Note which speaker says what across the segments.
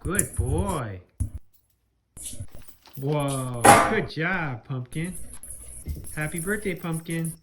Speaker 1: Good boy. Whoa, good job, Pumpkin. Happy birthday, Pumpkin.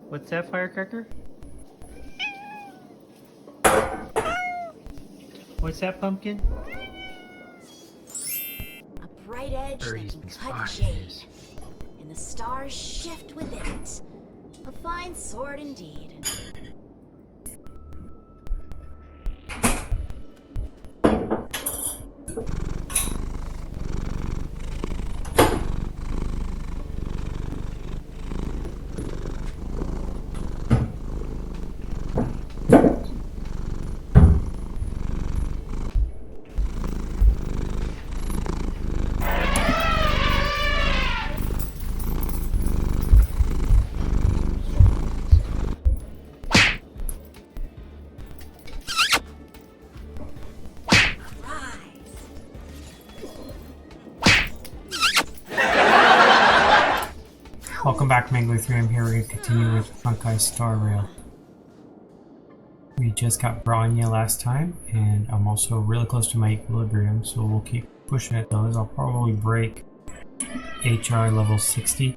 Speaker 1: What's that, Firecracker? What's that, Pumpkin?
Speaker 2: A bright edge
Speaker 1: Birdie's
Speaker 2: that
Speaker 1: been
Speaker 2: can cut
Speaker 1: spotting
Speaker 2: jade,
Speaker 1: this.
Speaker 2: and the stars shift within it. A fine sword indeed.
Speaker 1: Welcome back, Mangler 3. I'm here. We're going to continue with Funkai Star Rail. We just got Bronya last time, and I'm also really close to my equilibrium, so we'll keep pushing it. Those I'll probably break HR level 60,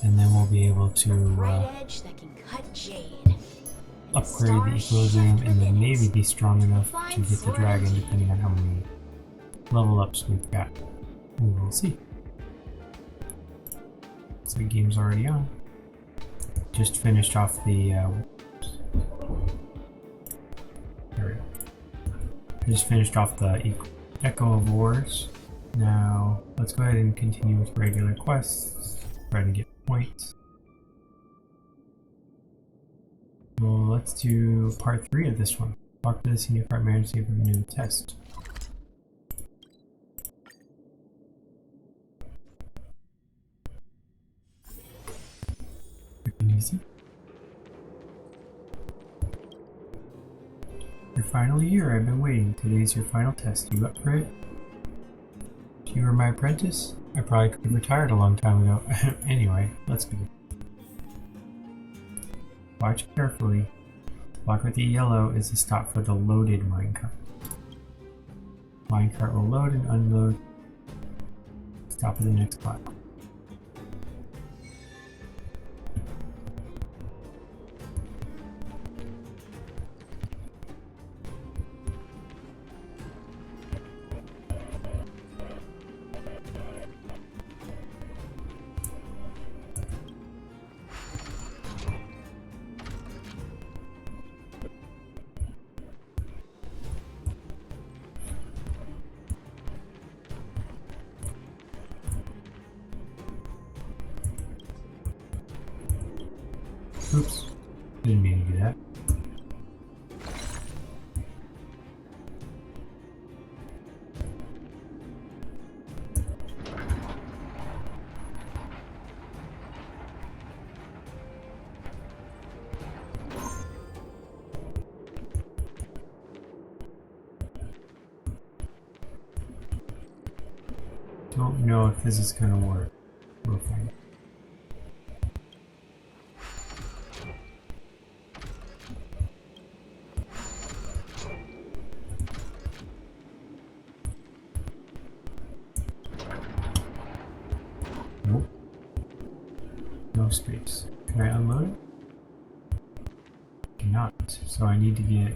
Speaker 1: and then we'll be able to upgrade the equilibrium and then maybe be strong enough to get the dragon, depending on how many level ups we've got. We will see. So the game's already on. Just finished off the there we go. Just finished off the Echo of Wars. Now let's go ahead and continue with regular quests. Try to get points. Well, let's do part 3 of this one. Talk to the senior part manager to see if we can do the test. Easy. You're finally here. I've been waiting. Today's your final test. You up for it? If you were my apprentice, I probably could have retired a long time ago. Anyway, let's begin. Watch carefully. The block with the yellow is the stop for the loaded minecart. Minecart will load and unload. Stop at the next block. Oops, didn't mean to do that. Don't know if this is gonna work. We'll find out. Nope. No space. Can I unload it? Cannot. So I need to get...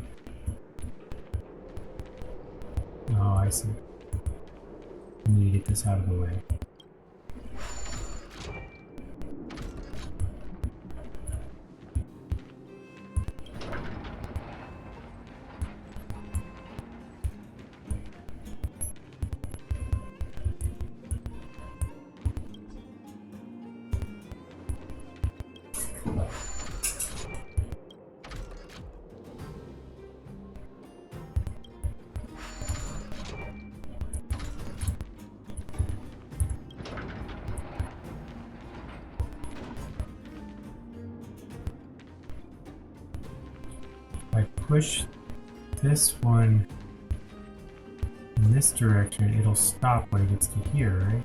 Speaker 1: Oh, I see. I need to get this out of the way. push this one in this direction, it'll stop when it gets to here, right?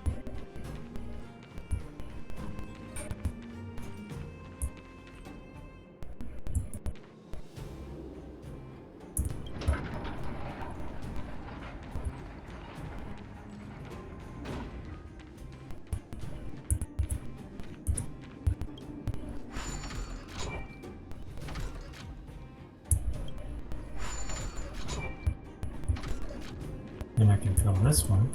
Speaker 1: Then I can fill this one.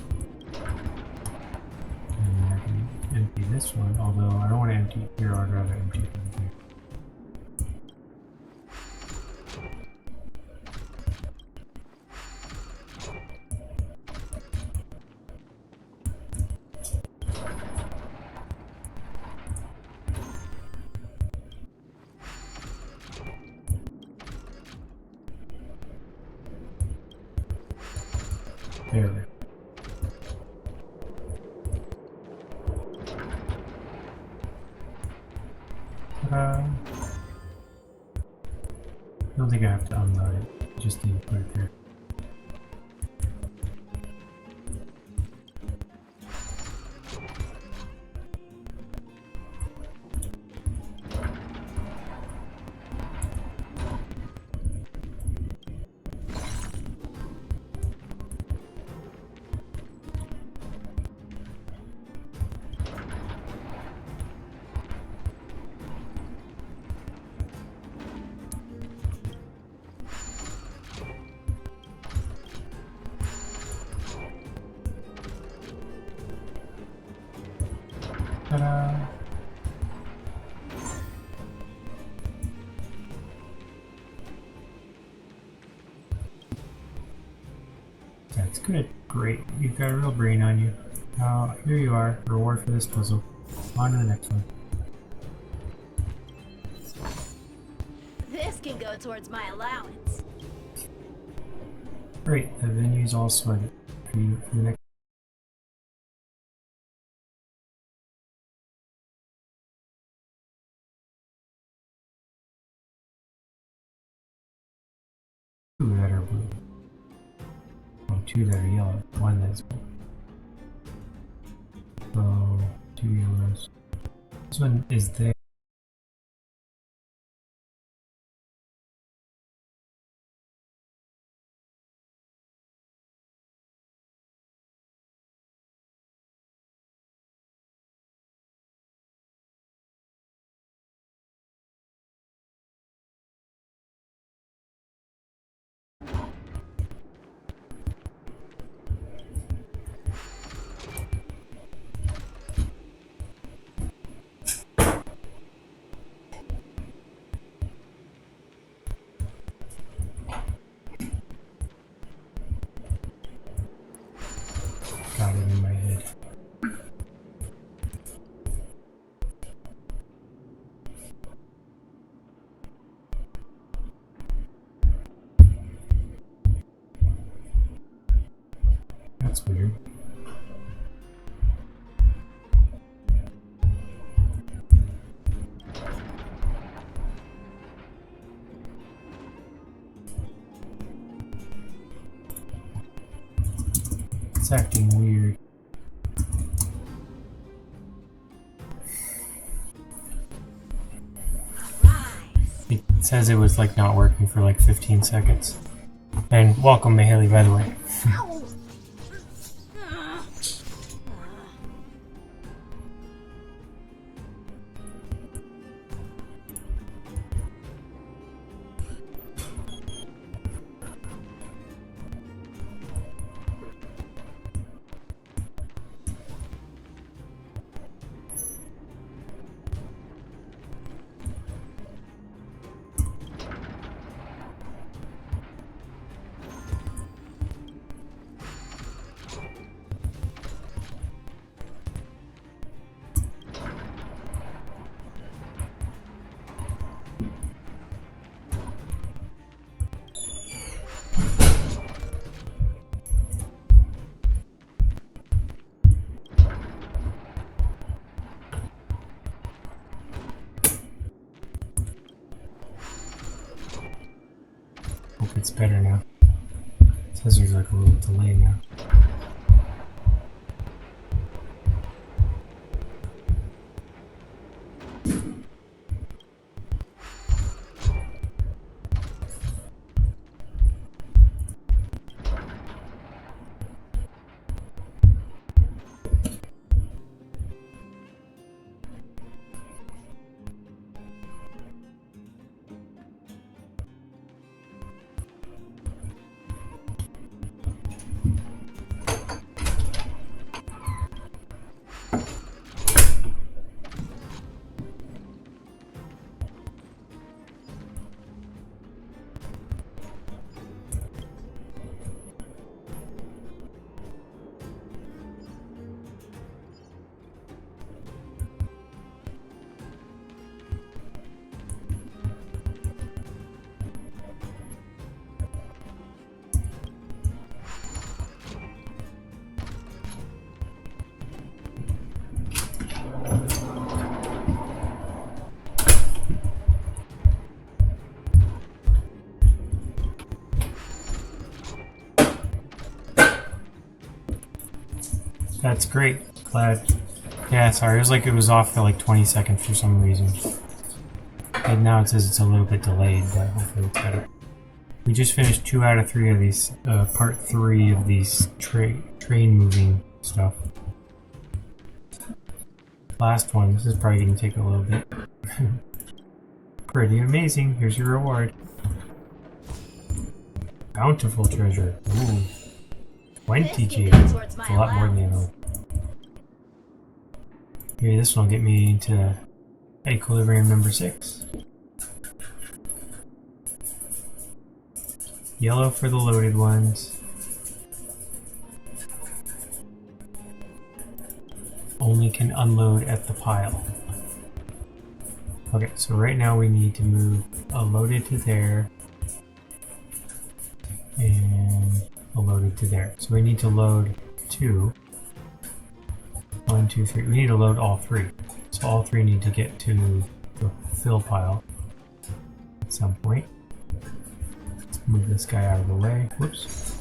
Speaker 1: And then I can empty this one, although I don't want to empty it here, I'd rather empty it over here. There we go. Ta-da! I don't think I have to unload it, just need to put it there. Ta-da! That's good. Great. You've got a real brain on you. Now, here you are. Reward for this puzzle. On to the next one.
Speaker 2: This can go towards my allowance.
Speaker 1: Great. The venue's all sorted. For you for the next. Two that are blue. Oh, two that are yellow. One that's blue. So, two yellows. This one is there. Got it in my head. That's weird. It's acting weird. It says it was like not working for like 15 seconds. And welcome to Haley, by the way.
Speaker 2: Ow!
Speaker 1: better now. It says there's like a little delay now. That's great. Glad. Yeah, sorry. It was like it was off for like 20 seconds for some reason. And now it says it's a little bit delayed, but hopefully it's better. We just finished 2 out of 3 of these, part 3 of these train moving stuff. Last one. This is probably going to take a little bit. Pretty amazing. Here's your reward. Bountiful treasure. Ooh. 20 G. It's a lot more than the other one. Maybe this one will get me into equilibrium number 6. Yellow for the loaded ones. Only can unload at the pile. Okay, so right now we need to move a loaded to there and a loaded to there. So we need to load 2. 1, 2, 3. We need to load all 3. So all 3 need to get to the fill pile at some point. Let's move this guy out of the way. Whoops.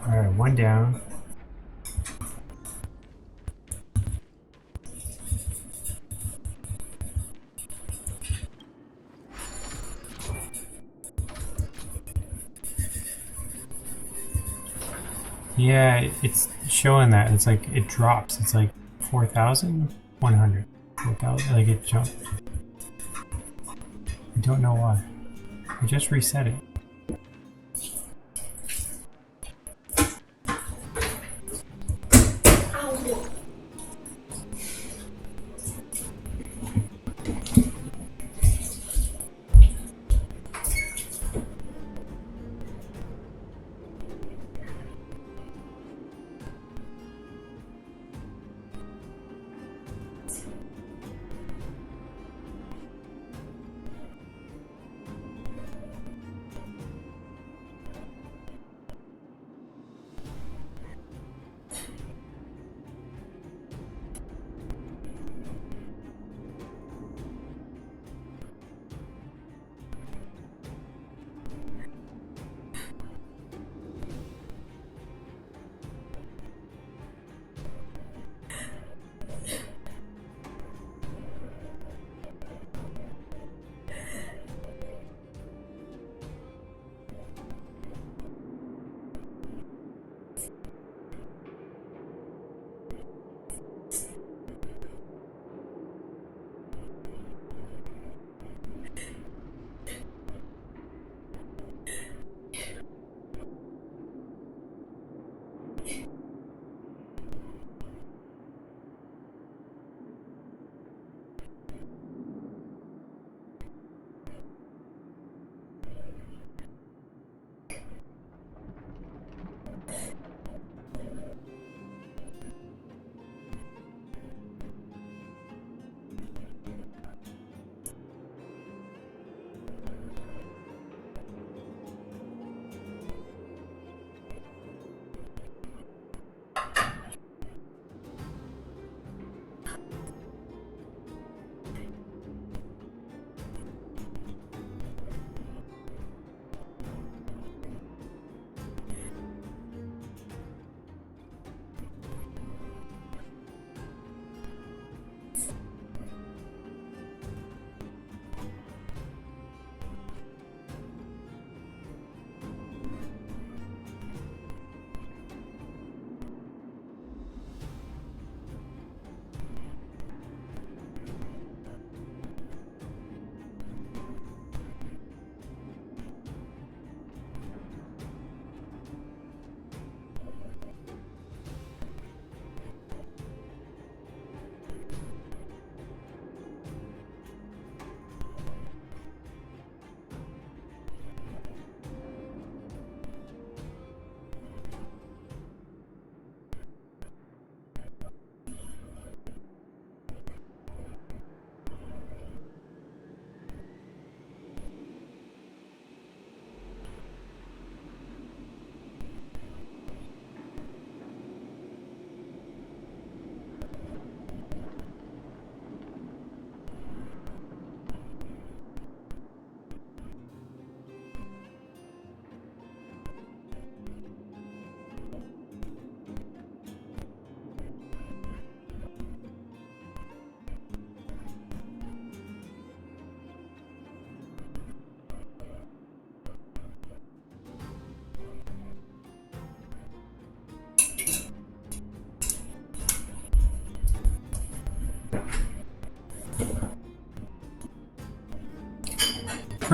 Speaker 1: Alright, 1 down. Yeah, it's showing that. It's like it drops. It's like 4,100. 4,000. Like it jumped. I don't know why. I just reset it.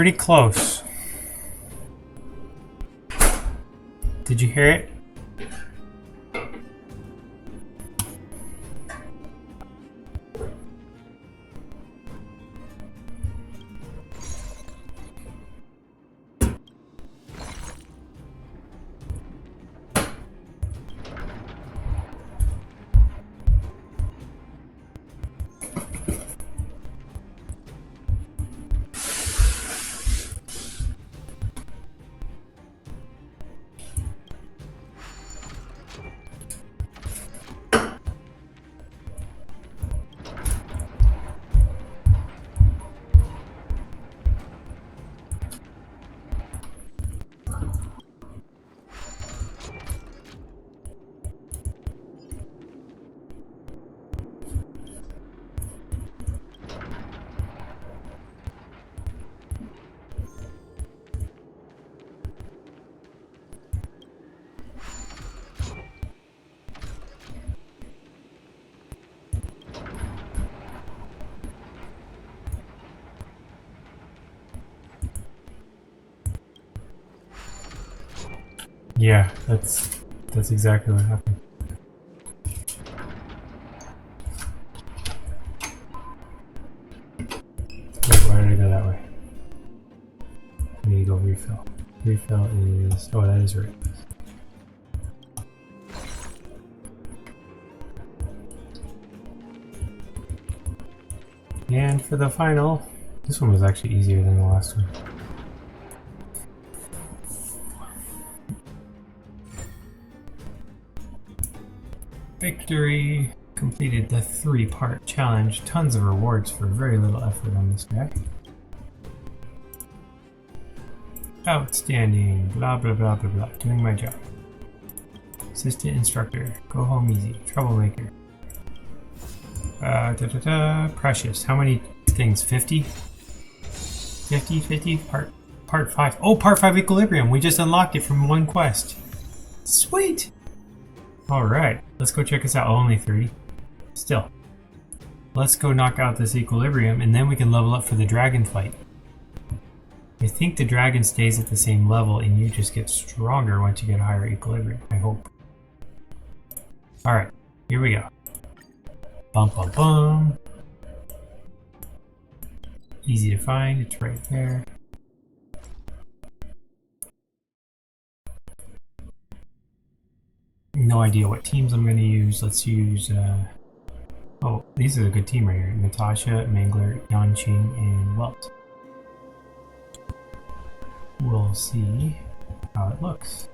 Speaker 1: pretty close. Did you hear it? Yeah, that's exactly what happened. Wait, why did I go that way? I need to go refill. Refill is... oh, that is right. And for the final, this one was actually easier than the last one. Victory! Completed the 3-part challenge. Tons of rewards for very little effort on this guy. Outstanding. Blah blah blah blah blah. Doing my job. Assistant instructor. Go home easy. Troublemaker. Precious. How many things? 50? 50? 50? Part 5. Oh, part 5 equilibrium. We just unlocked it from one quest. Sweet! Alright. Let's go check this out. Oh, only 30. Still. Let's go knock out this equilibrium and then we can level up for the dragon fight. I think the dragon stays at the same level and you just get stronger once you get a higher equilibrium. I hope. Alright. Here we go. Bum bum bum. Easy to find. It's right there. No idea what teams I'm going to use. Let's use... oh, these are a good team right here. Natasha, Mangler, Yanqing, and Welt. We'll see how it looks.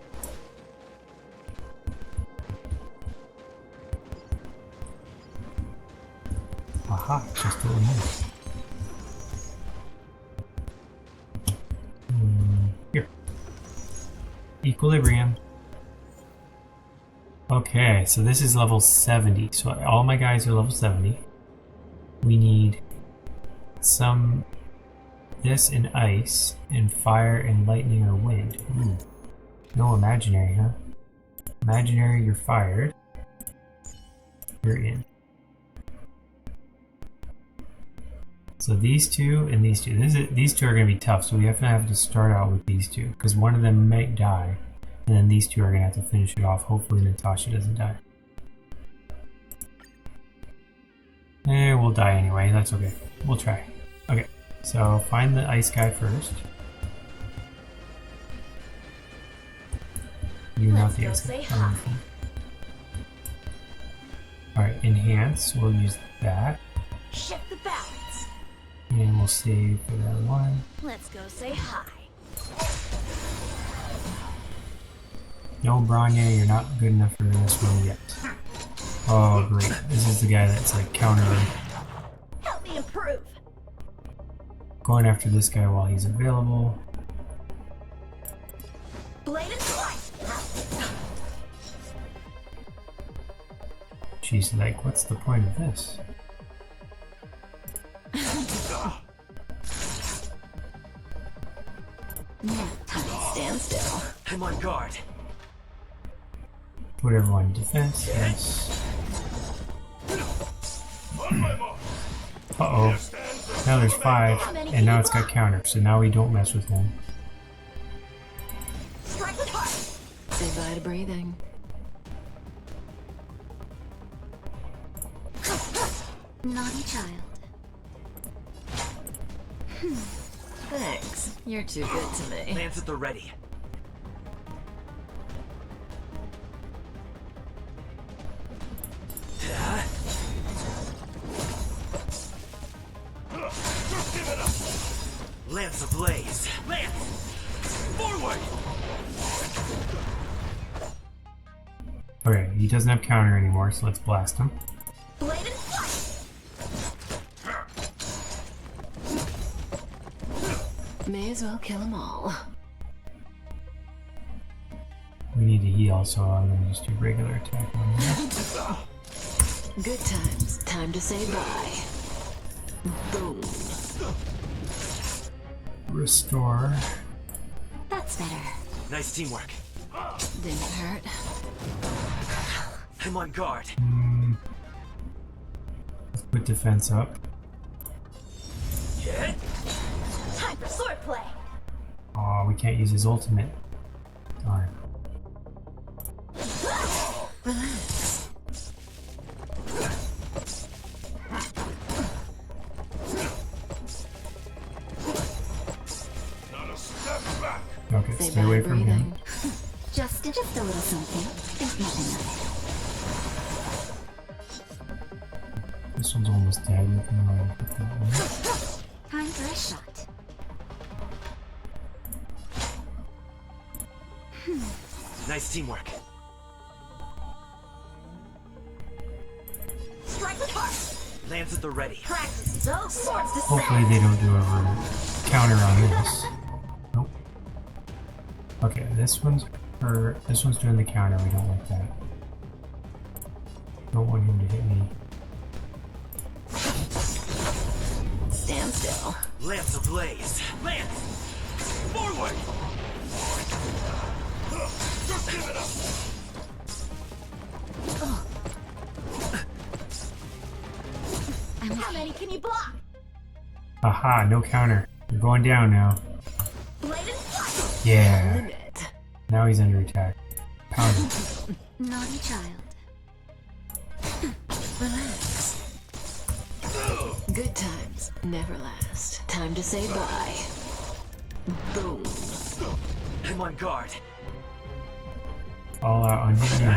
Speaker 1: Aha, just a little more. Here. Equilibrium. Okay, so this is level 70. So all my guys are level 70. We need some this and ice and fire and lightning or wind. Ooh. No imaginary, huh? Imaginary, you're fired. You're in. So these two and these two. These two are going to be tough, so we have to start out with these two because one of them might die. And then these two are going to have to finish it off. Hopefully Natasha doesn't die. We'll die anyway. That's okay. We'll try. Okay. So find the ice guy first. You're not the ice guy. Alright, enhance. We'll use that.
Speaker 2: Shift the balance.
Speaker 1: And we'll save for that one.
Speaker 2: Let's go say hi.
Speaker 1: No, Bronya, you're not good enough for this one yet. Oh, great. This is the guy that's like countering.
Speaker 2: Help me improve.
Speaker 1: Going after this guy while he's available.
Speaker 2: Blade and slice.
Speaker 1: She's like, what's the point of this?
Speaker 2: Stand still.
Speaker 3: I'm on guard.
Speaker 1: Put everyone in defense. Yes. Uh-oh. Now there's 5, and now it's got counter, so now we don't mess with him.
Speaker 3: Say bye to breathing.
Speaker 2: Naughty child.
Speaker 3: Thanks. You're too good to me.
Speaker 4: Lance at the ready. Lance ablaze. Lance! Forward!
Speaker 1: Okay, he doesn't have counter anymore, so let's blast him.
Speaker 2: Blade and flash.
Speaker 3: May as well kill them all.
Speaker 1: We need to heal, so I'm gonna just do regular attack on him.
Speaker 3: Good times. Time to say bye. Boom.
Speaker 1: Restore.
Speaker 2: That's better.
Speaker 4: Nice teamwork.
Speaker 3: Didn't hurt.
Speaker 4: I'm on guard.
Speaker 1: Let's put defense up.
Speaker 4: Yeah.
Speaker 2: Time for swordplay.
Speaker 1: Oh, we can't use his ultimate. Darn.
Speaker 3: Relax.
Speaker 1: Okay,
Speaker 3: Say
Speaker 1: stay
Speaker 3: bye
Speaker 1: away
Speaker 3: to
Speaker 1: from him.
Speaker 3: breathing.
Speaker 2: Just a little something. Think nothing of
Speaker 1: This one's almost dead. We can go ahead and put that one.
Speaker 2: it. Time for a shot.
Speaker 4: Nice teamwork.
Speaker 2: Strike with heart.
Speaker 4: Lance at the ready.
Speaker 2: Practice is over. Swords to
Speaker 1: Hopefully they don't do a counter on this. Nope. Okay, this one's doing the counter. We don't like that. Don't want him to hit me.
Speaker 3: Stand still.
Speaker 4: Lance ablaze. Lance! Forward! Just give it up!
Speaker 2: How many can you block?
Speaker 1: Aha, no counter. We're going down now.
Speaker 2: Blade and flash.
Speaker 1: Yeah.
Speaker 3: Limit.
Speaker 1: Now he's under attack. Pound him.
Speaker 2: Naughty child.
Speaker 3: Relax. Good times never last. Time to say bye. Boom.
Speaker 4: I'm on guard.
Speaker 1: All out on him.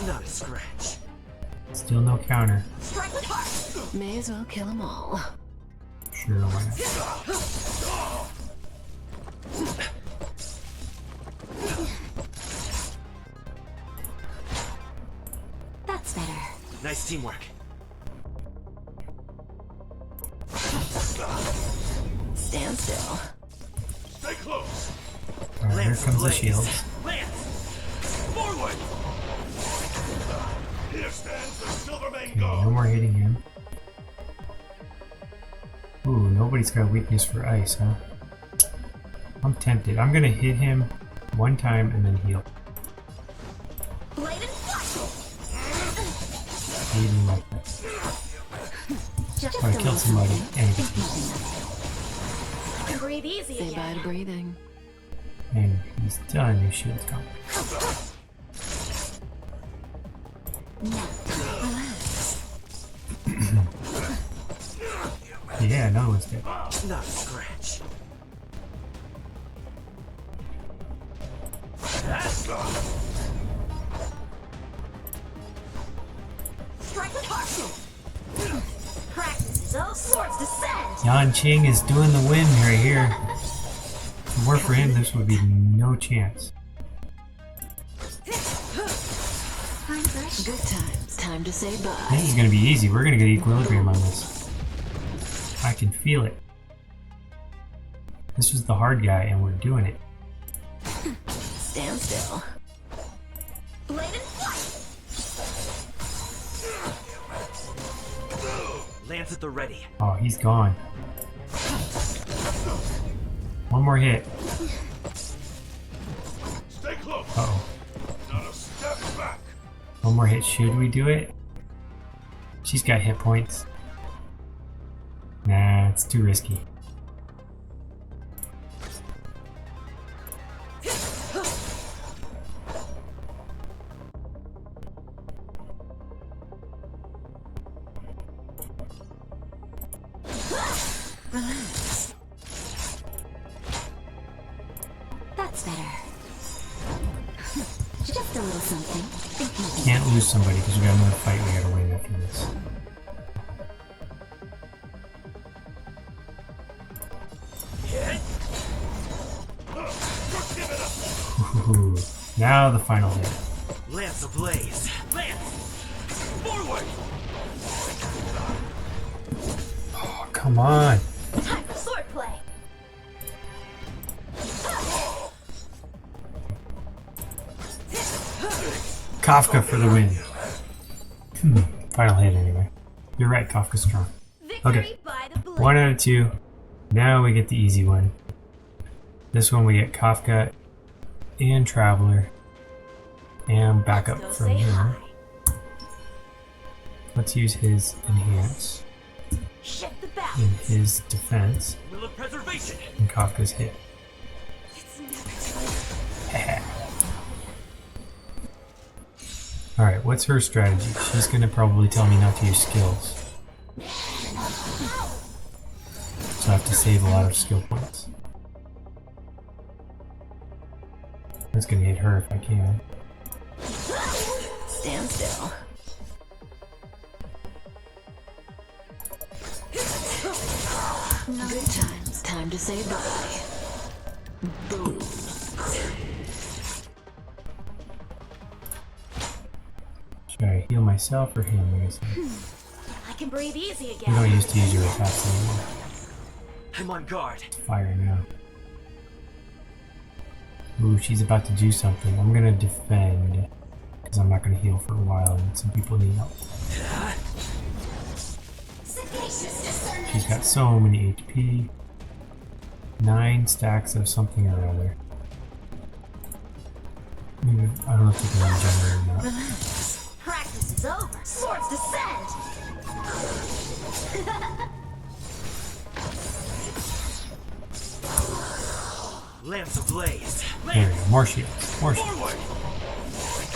Speaker 4: Not a scratch.
Speaker 1: Still no counter.
Speaker 2: Strike with heart.
Speaker 3: May as well kill them all.
Speaker 1: Sure, why not?
Speaker 2: That's better.
Speaker 4: Nice teamwork.
Speaker 3: Stand still.
Speaker 4: Stay close.
Speaker 1: Alright, here
Speaker 4: Lance
Speaker 1: comes the
Speaker 4: ablaze.
Speaker 1: shield.
Speaker 4: Lance! Forward! Here stands the Silvermane
Speaker 1: Okay, no more hitting him. Ooh, nobody's got a weakness for ice, huh? I'm tempted. I'm gonna hit him one time and then heal.
Speaker 2: Blade and flash.
Speaker 1: He didn't like that.
Speaker 2: Just
Speaker 1: I killed somebody and,
Speaker 2: breathe easy
Speaker 3: Say bye
Speaker 2: again.
Speaker 3: to breathing.
Speaker 1: and he's done. His shield's gone.
Speaker 3: Relax.
Speaker 1: Yeah, another one's dead.
Speaker 4: Not a scratch.
Speaker 2: Strike with heart. Practice is over. Swords descend.
Speaker 1: Yan Qing is doing the win right here. If it weren't for him, this would be no chance.
Speaker 2: Time for a shot.
Speaker 3: Good times. Time to say
Speaker 1: This
Speaker 3: bye.
Speaker 1: is gonna be easy. We're gonna get equilibrium on this. I can feel it. This was the hard guy, and we're doing it.
Speaker 3: Stand still.
Speaker 2: Blade and flash.
Speaker 4: Lance at the ready.
Speaker 1: Oh, he's gone. One more hit.
Speaker 4: Stay close.
Speaker 1: Uh-oh.
Speaker 4: Not a step back.
Speaker 1: One more hit. Should we do it? She's got hit points. Nah, it's too risky.
Speaker 3: Relax.
Speaker 2: That's better. Just a little something. Think nothing.
Speaker 1: Can't lose somebody because we got another fight we gotta win after this. Ooh, now the final hit.
Speaker 4: Lance ablaze. Lance! Forward!
Speaker 1: Oh, come on.
Speaker 2: Time for swordplay.
Speaker 1: Kafka for the win. Final hit anyway. You're right, Kafka's strong.
Speaker 2: Victory
Speaker 1: Okay.
Speaker 2: by the blade.
Speaker 1: 1 out of 2. Now we get the easy one. This one we get Kafka and Traveler. And backup
Speaker 2: Go
Speaker 1: from
Speaker 2: say
Speaker 1: him.
Speaker 2: hi.
Speaker 1: Let's use his enhance
Speaker 2: Shift the
Speaker 1: in
Speaker 2: balance.
Speaker 1: his defense.
Speaker 4: Will of preservation!
Speaker 1: And Kafka's hit.
Speaker 2: It's never too late.
Speaker 1: Alright, what's her strategy? She's gonna probably tell me not to use skills. So I have to save a lot of skill points. That's gonna hit her if I can.
Speaker 3: Stand still. Good times. Time to say bye. Boom.
Speaker 1: Should I heal myself or him? I guess
Speaker 2: I can breathe easy
Speaker 1: you
Speaker 2: again.
Speaker 1: don't used to use your attacks anymore.
Speaker 4: I'm on guard.
Speaker 1: It's fire now. Ooh, she's about to do something. I'm gonna defend. Because I'm not gonna heal for a while and some people need help. She's got so many HP. 9 stacks of something or other. Maybe, I don't know if you can regenerate or not.
Speaker 3: Relax.
Speaker 2: Practice is over. Swords descend.
Speaker 4: Lance ablaze.
Speaker 1: There we
Speaker 4: Lance!
Speaker 1: go. More shields. More shields.
Speaker 4: Forward!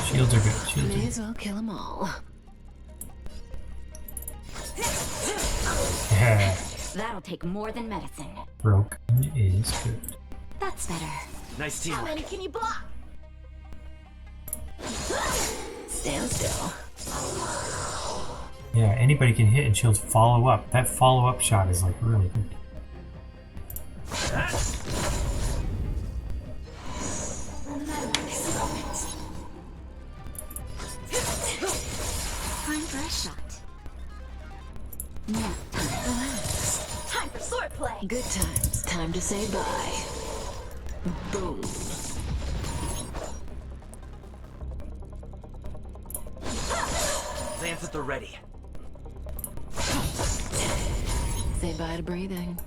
Speaker 1: Shields are good. Shields are
Speaker 3: May
Speaker 1: good.
Speaker 3: as well kill them all.
Speaker 1: Yeah.
Speaker 2: That'll take more than medicine.
Speaker 1: Broken is good.
Speaker 2: That's better.
Speaker 4: Nice
Speaker 2: How
Speaker 4: teamwork.
Speaker 2: many can you block?
Speaker 3: Stand still.
Speaker 1: Yeah, anybody can hit and she'll follow up. That follow up shot is like really good.
Speaker 2: Time for a shot. Now, time for swordplay.
Speaker 3: Good times. Time to say bye. Boom.
Speaker 4: Lance at the ready.
Speaker 3: Say bye to breathing.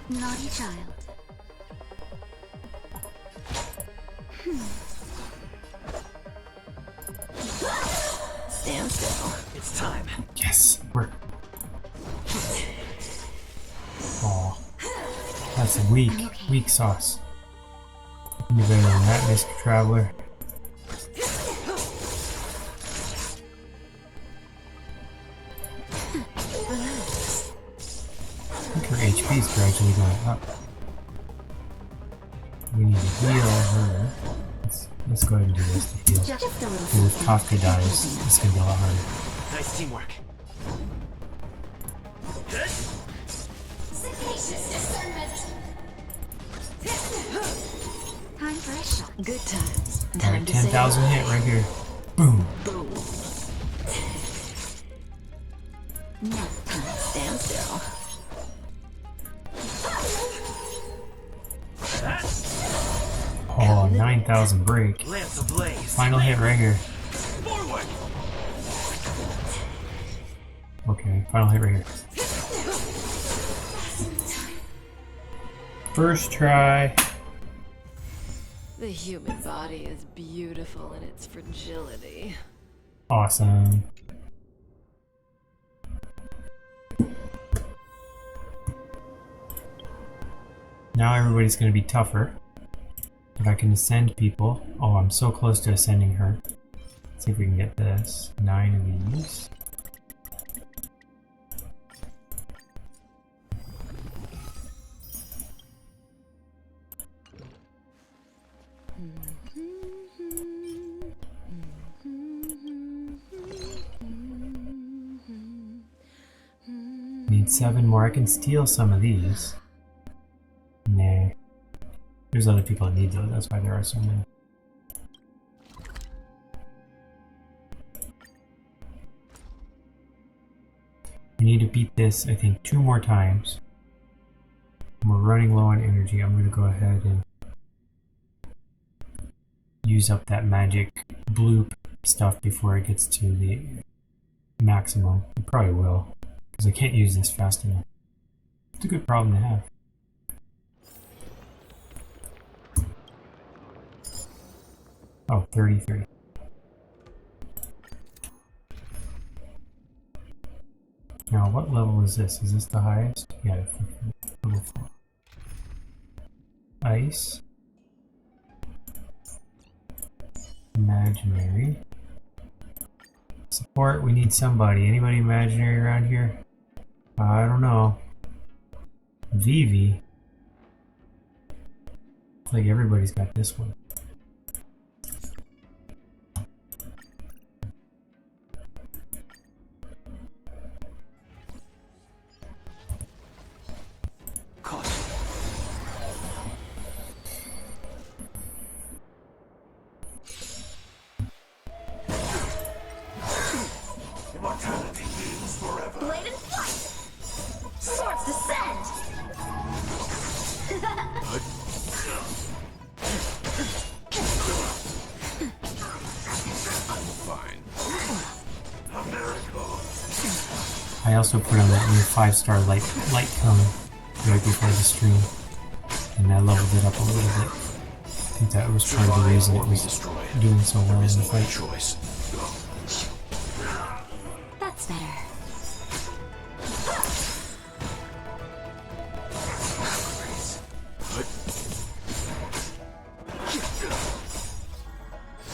Speaker 2: Naughty child.
Speaker 3: Stand still.
Speaker 4: It's time.
Speaker 1: Yes, we're. Oh, that's weak. Weak sauce. You better than that, Mr. Traveler. I think her HP is gradually going up. We need to heal her. Let's go ahead and do this to heal.
Speaker 2: Just a little
Speaker 1: And if Kafka dies, it's gonna be a lot harder.
Speaker 4: Nice teamwork.
Speaker 2: time for a shot.
Speaker 3: Good times. Time
Speaker 1: Alright,
Speaker 3: to say
Speaker 1: 10,000 hit right here. Boom.
Speaker 3: boom.
Speaker 2: Now,
Speaker 3: Stand still.
Speaker 1: Oh, 9,000 break.
Speaker 4: Lance ablaze.
Speaker 1: Final hit right here.
Speaker 4: Forward!
Speaker 1: Okay, final hit right here. First try.
Speaker 3: The human body is beautiful in its fragility.
Speaker 1: Awesome. Now everybody's going to be tougher. If I can ascend people. Oh, I'm so close to ascending her. Let's see if we can get this. 9 of these. Need 7 more. I can steal some of these. Nah. There's other people that need those. That's why there are so many. I need to beat this, I think, 2 more times. We're running low on energy. I'm going to go ahead and use up that magic bloop stuff before it gets to the maximum. It probably will, because I can't use this fast enough. It's a good problem to have. Oh, 33. Now, what level is this? Is this the highest? Yeah, level 4. Ice. Imaginary. Support, we need somebody. Anybody imaginary around here? I don't know. Vivi. Looks like everybody's got this one.
Speaker 4: Immortality means forever.
Speaker 2: Blade and flight! Swords descend!
Speaker 4: I'm fine. A miracle.
Speaker 1: I also put on that new 5-star light cone right before the stream, and I leveled it up a little bit. I think that was part of the reason it was doing so well in the fight.
Speaker 4: Choice.
Speaker 2: That's better.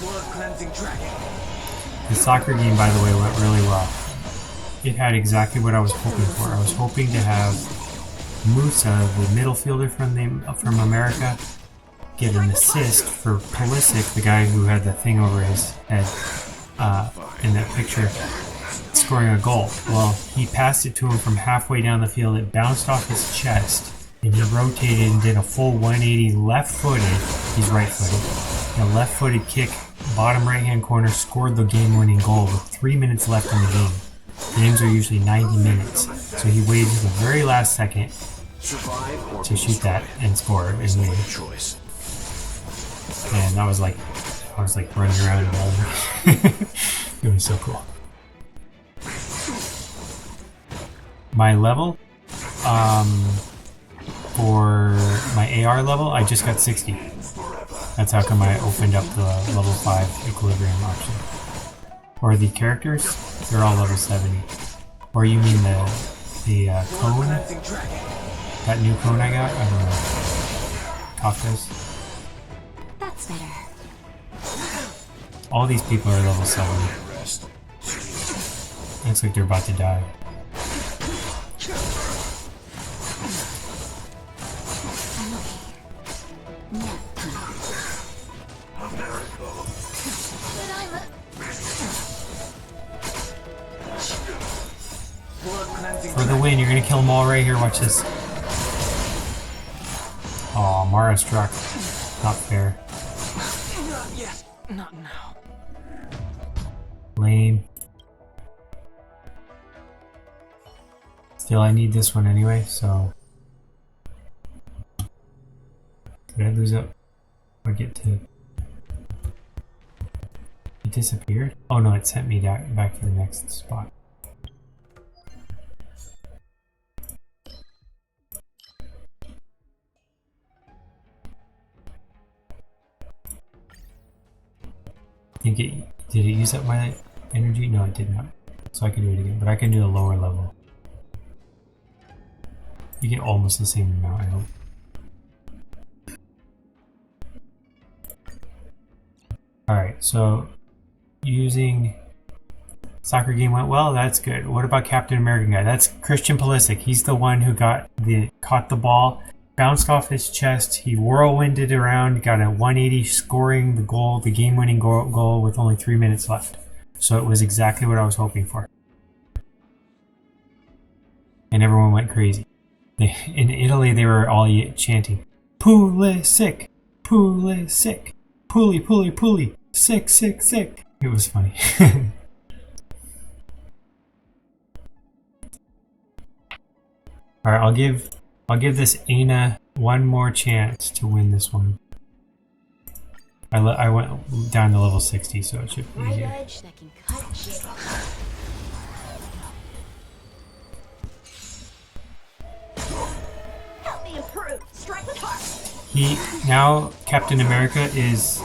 Speaker 4: Blood cleansing dragon.
Speaker 1: The soccer game, by the way, went really well. It had exactly what I was hoping for. I was hoping to have Musa, the middle fielder from America, get an assist for Pulisic, the guy who had the thing over his head in that picture, scoring a goal. Well, he passed it to him from halfway down the field. It bounced off his chest, and he rotated and did a full 180 left-footed. He's right-footed. A left-footed kick, bottom right-hand corner, scored the game-winning goal with 3 minutes left in the game. Games are usually 90 minutes, so he waited to the very last second to shoot that and score and win. And I was like running around and yelling. It was so cool. My level, for my AR level, I just got 60. That's how come I opened up the level 5 equilibrium option. Or the characters, they're all level 70. Or you mean the cone? That new cone I got? I don't know. Kafka's.
Speaker 2: That's better.
Speaker 1: All these people are level 70. Looks like they're about to die. For the win, you're gonna kill them all right here. Watch this. Oh, Mara struck. Not fair.
Speaker 3: Not yet. Not now.
Speaker 1: Lame. Still, I need this one anyway, so... Did I lose up? Or get to... It disappeared? Oh no, it sent me back to the next spot. think it did it use up my energy? No, it did not. So I can do it again, but I can do a lower level. You get almost the same amount, I hope. Alright, so using soccer game went well, that's good. What about Captain American guy? That's Christian Pulisic. He's the one who caught the ball, bounced off his chest, he whirlwinded around, got a 180 scoring the goal, the game-winning goal with only 3 minutes left. So it was exactly what I was hoping for. And everyone went crazy. In Italy, they were all chanting, Pulisic, Pulisic, Puli, Puli, Puli, sick, sick, sick. It was funny. Alright, I'll give this Ana one more chance to win this one. I went down to level 60, so it should be
Speaker 2: Right
Speaker 1: easier.
Speaker 2: edge that can cut shit. Help me improve. Strike with heart.
Speaker 1: Now Captain America is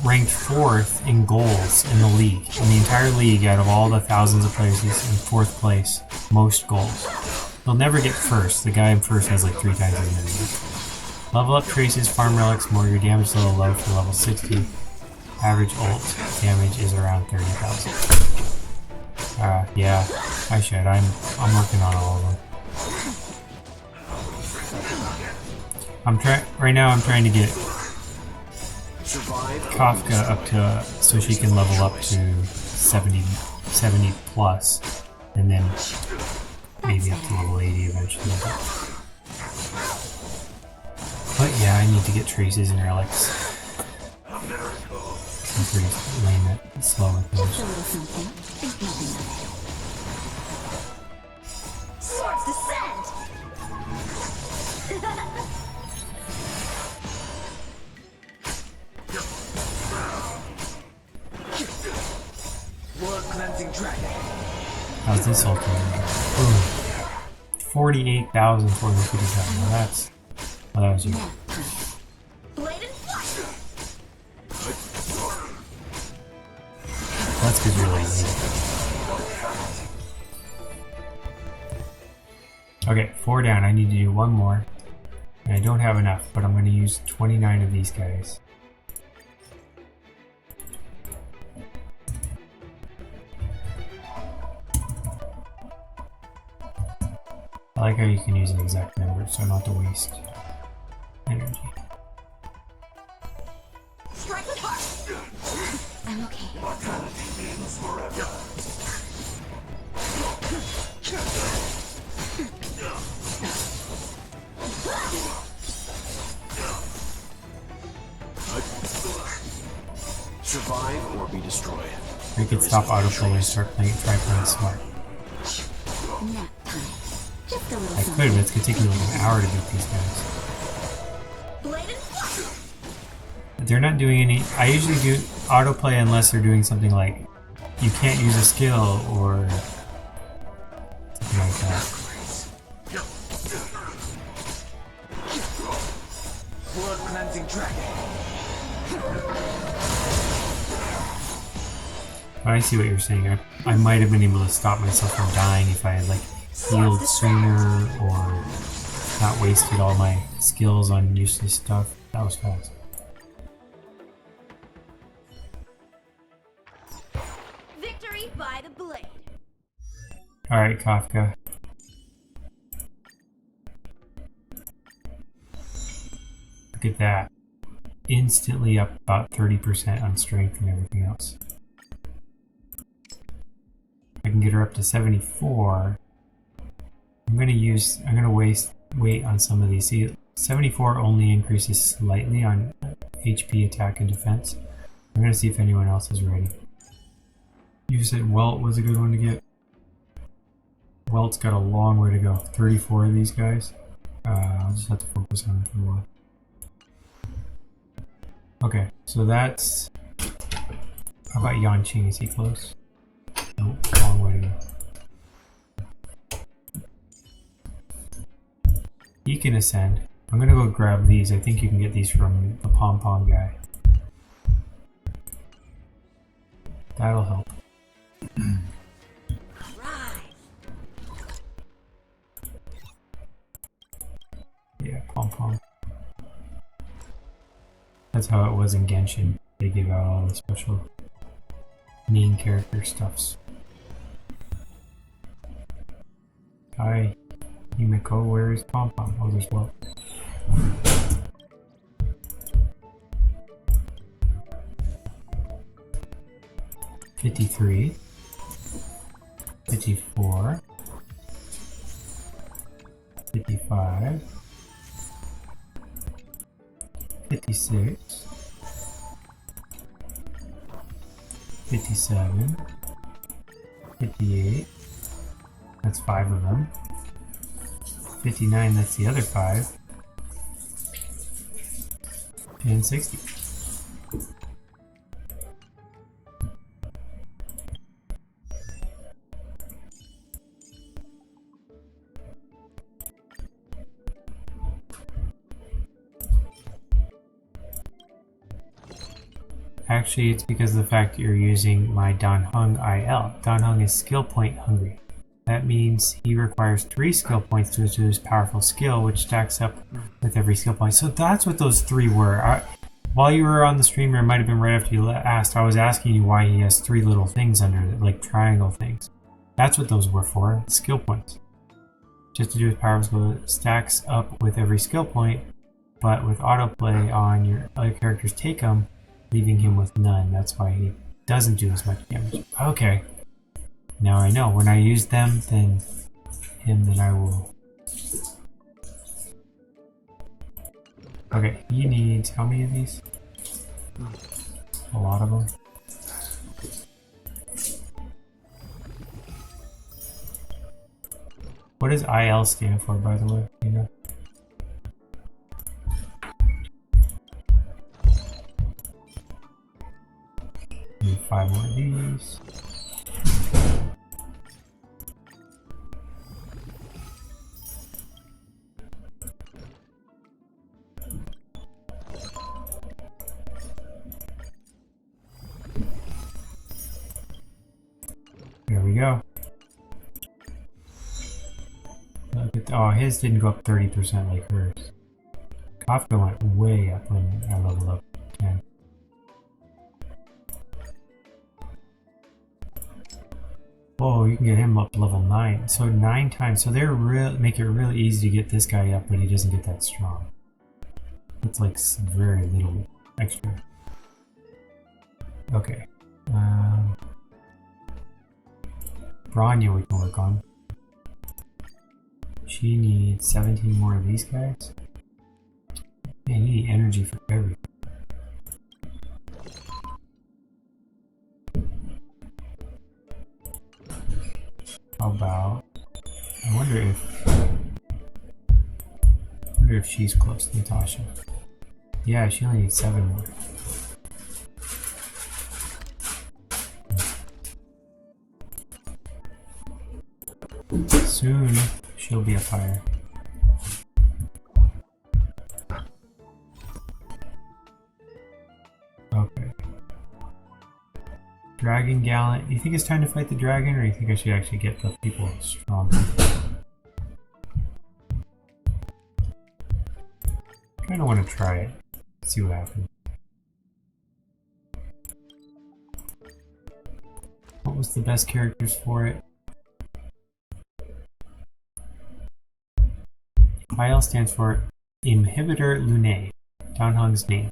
Speaker 1: ranked 4th in goals in the league. In the entire league, out of all the thousands of players, he's in 4th place, most goals. He'll never get first. The guy in first has like 3 times as many. Level up traces, farm relics, more. Your damage level low for level 60. Average ult damage is around 30,000. Yeah, I should. I'm working on all of them. Right now I'm trying to get Kafka up to so she can level up to 70 plus, and then maybe up to level 80 eventually. But yeah, I need to get traces and relics. I'm pretty lame at slow with those.
Speaker 2: Swords descend.
Speaker 4: Blood cleansing dragon.
Speaker 1: How's this ultimate? 48,457. Well, that's. Oh, that was you.
Speaker 2: Blade and flash.
Speaker 1: That's because you're lazy. Okay, 4 down. I need to do 1 more. And I don't have enough, but I'm going to use 29 of these guys. I like how you can use an exact number, so not to waste energy.
Speaker 2: Strike with heart. I'm okay.
Speaker 4: Mortality means forever. Survive or be destroyed.
Speaker 1: We could stop autoplay and try playing smart.
Speaker 3: Nap time. Just a little
Speaker 1: I
Speaker 3: something.
Speaker 1: could, but it's gonna take me like an hour to beat these guys.
Speaker 2: Blade and flash.
Speaker 1: They're not doing any. I usually do autoplay unless they're doing something like you can't use a skill or something like that.
Speaker 4: Blood cleansing dragon.
Speaker 1: But I see what you're saying. I might have been able to stop myself from dying if I had like healed sooner or not wasted all my skills on useless stuff. That was fast.
Speaker 2: Victory by the blade.
Speaker 1: Alright, Kafka. Look at that. Instantly up about 30% on strength and everything else. I can get her up to 74. I'm gonna wait on some of these. See, 74 only increases slightly on HP, attack, and defense. I'm gonna see if anyone else is ready. You said Welt was a good one to get. Welt's got a long way to go. 34 of these guys. I'll just have to focus on it for a while. Okay, so that's. How about Yanqing? Is he close? Nope, long way to go. He can ascend. I'm gonna go grab these. I think you can get these from the pom-pom guy. That'll help.
Speaker 2: Rise.
Speaker 1: Yeah, pom pom. That's how it was in Genshin. They give out all the special main character stuffs. Hi, Himiko, where is pom pom? Oh, there's what? 53, 54, 55, 56, 57, 58, that's 5 of them, 59, that's the other 5, and 60. Actually, it's because of the fact that you're using my Danheng IL. Danheng is skill point hungry. That means he requires 3 skill points to do his powerful skill, which stacks up with every skill point. So that's what those 3 were. While you were on the stream, or it might have been right after you asked, I was asking you why he has 3 little things under it, like triangle things. That's what those were for, skill points. Just to do his powerful skill, it stacks up with every skill point, but with autoplay on, your other characters take them, leaving him with none. That's why he doesn't do as much damage. Okay. Now I know. When I use them, then I will... Okay, he needs... How many of these? A lot of them. What does IL stand for, by the way? You know? Need 5 more of these. There we go. Look at oh, his didn't go up 30% like hers. Kafka went way up when I leveled up 10. Oh, you can get him up to level 9. So 9 times. So they're make it really easy to get this guy up, but he doesn't get that strong. It's like very little extra. Okay. Bronya we can work on. She needs 17 more of these guys. Man, you need energy for everything. How about... I wonder if she's close to Natasha. Yeah, she only needs 7 more. Soon, she'll be a fire. Okay. Dragon Gallant. You think it's time to fight the dragon, or you think I should actually get the people strong? Kinda want to try it. See what happens. What was the best characters for it? IL stands for Inhibitor Lunae, Danheng's name.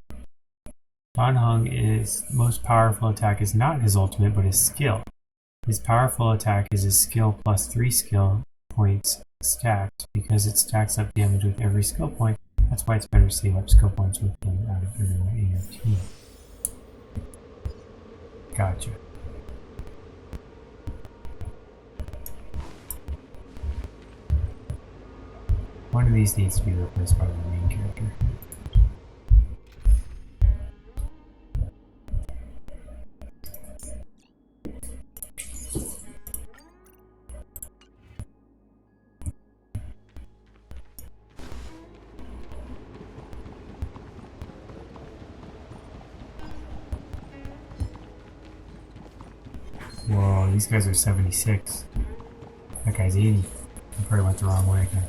Speaker 1: Danheng's most powerful attack is not his ultimate, but his skill. His powerful attack is his skill plus 3 skill points stacked. Because it stacks up damage with every skill point, that's why it's better to save up skill points with him out of everyone in your team. Gotcha. One of these needs to be replaced by the main character. these guys are 76. That guy's 80. I probably went the wrong way again.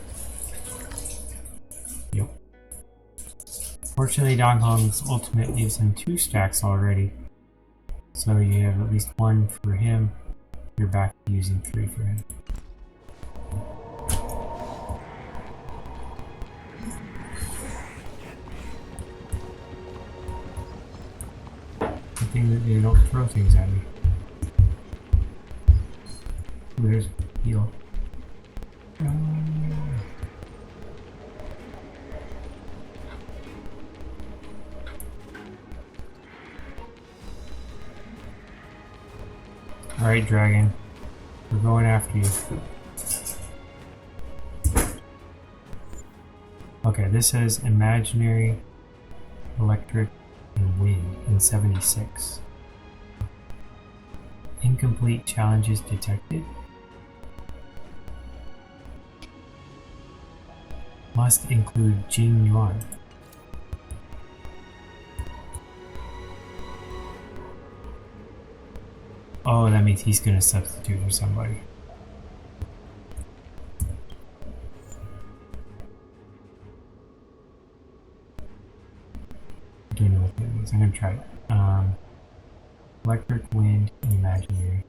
Speaker 1: Yep. Fortunately, Dong Hong's ultimate leaves him 2 stacks already. So you have at least 1 for him. You're back to using 3 for him. Good thing that they don't throw things at me. Ooh, there's heal. Alright, dragon. We're going after you. Okay, this says imaginary, electric, and wind in 76. Incomplete challenges detected. Must include Jing Yuan. Oh, that means he's gonna substitute for somebody. I don't know what that means. I'm gonna try it. Electric, wind, and imaginary.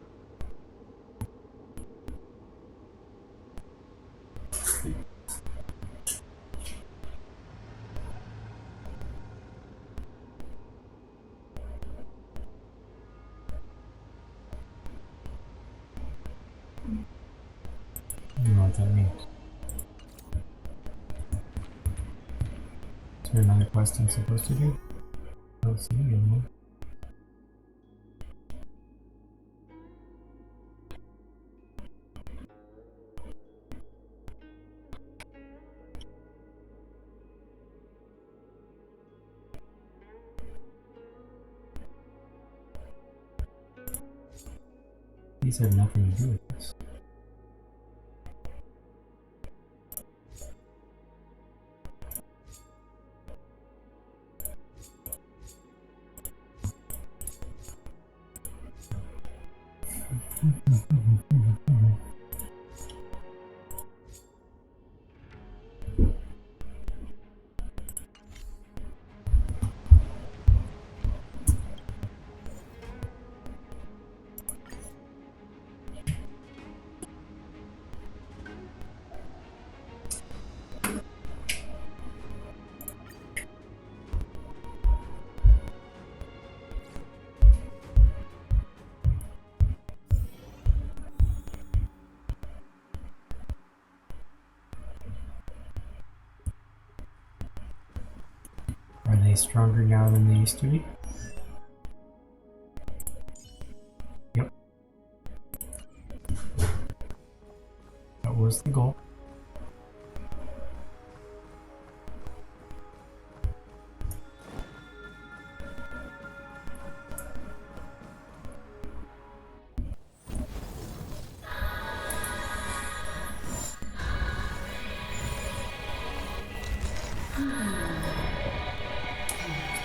Speaker 1: I don't know what that means. Is there another quest I'm supposed to do? I don't see it anymore. These have nothing to do with this. Are they stronger now than they used to be? Yep. That was the goal.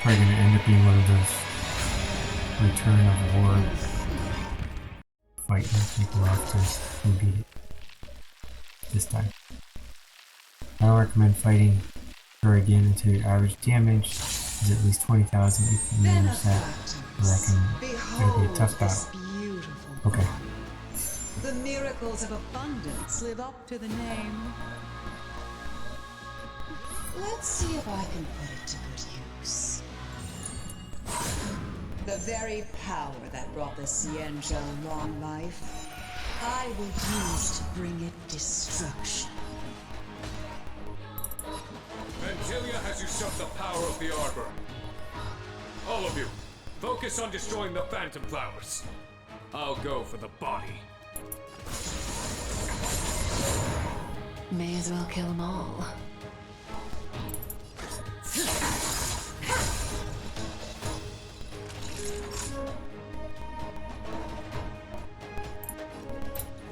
Speaker 1: Probably gonna end up being one of those return of war fighting people have to beat it this time. I don't recommend fighting her again until your average damage is at least 20,000. If you manage that, I reckon it'll be a tough battle. Okay.
Speaker 5: The miracles of abundance live up to the name. Let's see if I can put it to good use. The very power that brought the Xianzhou long life, I will use to bring it destruction.
Speaker 4: Vantilia has usurped the power of the Arbor. All of you, focus on destroying the Phantom Flowers. I'll go for the body.
Speaker 3: May as well kill them all.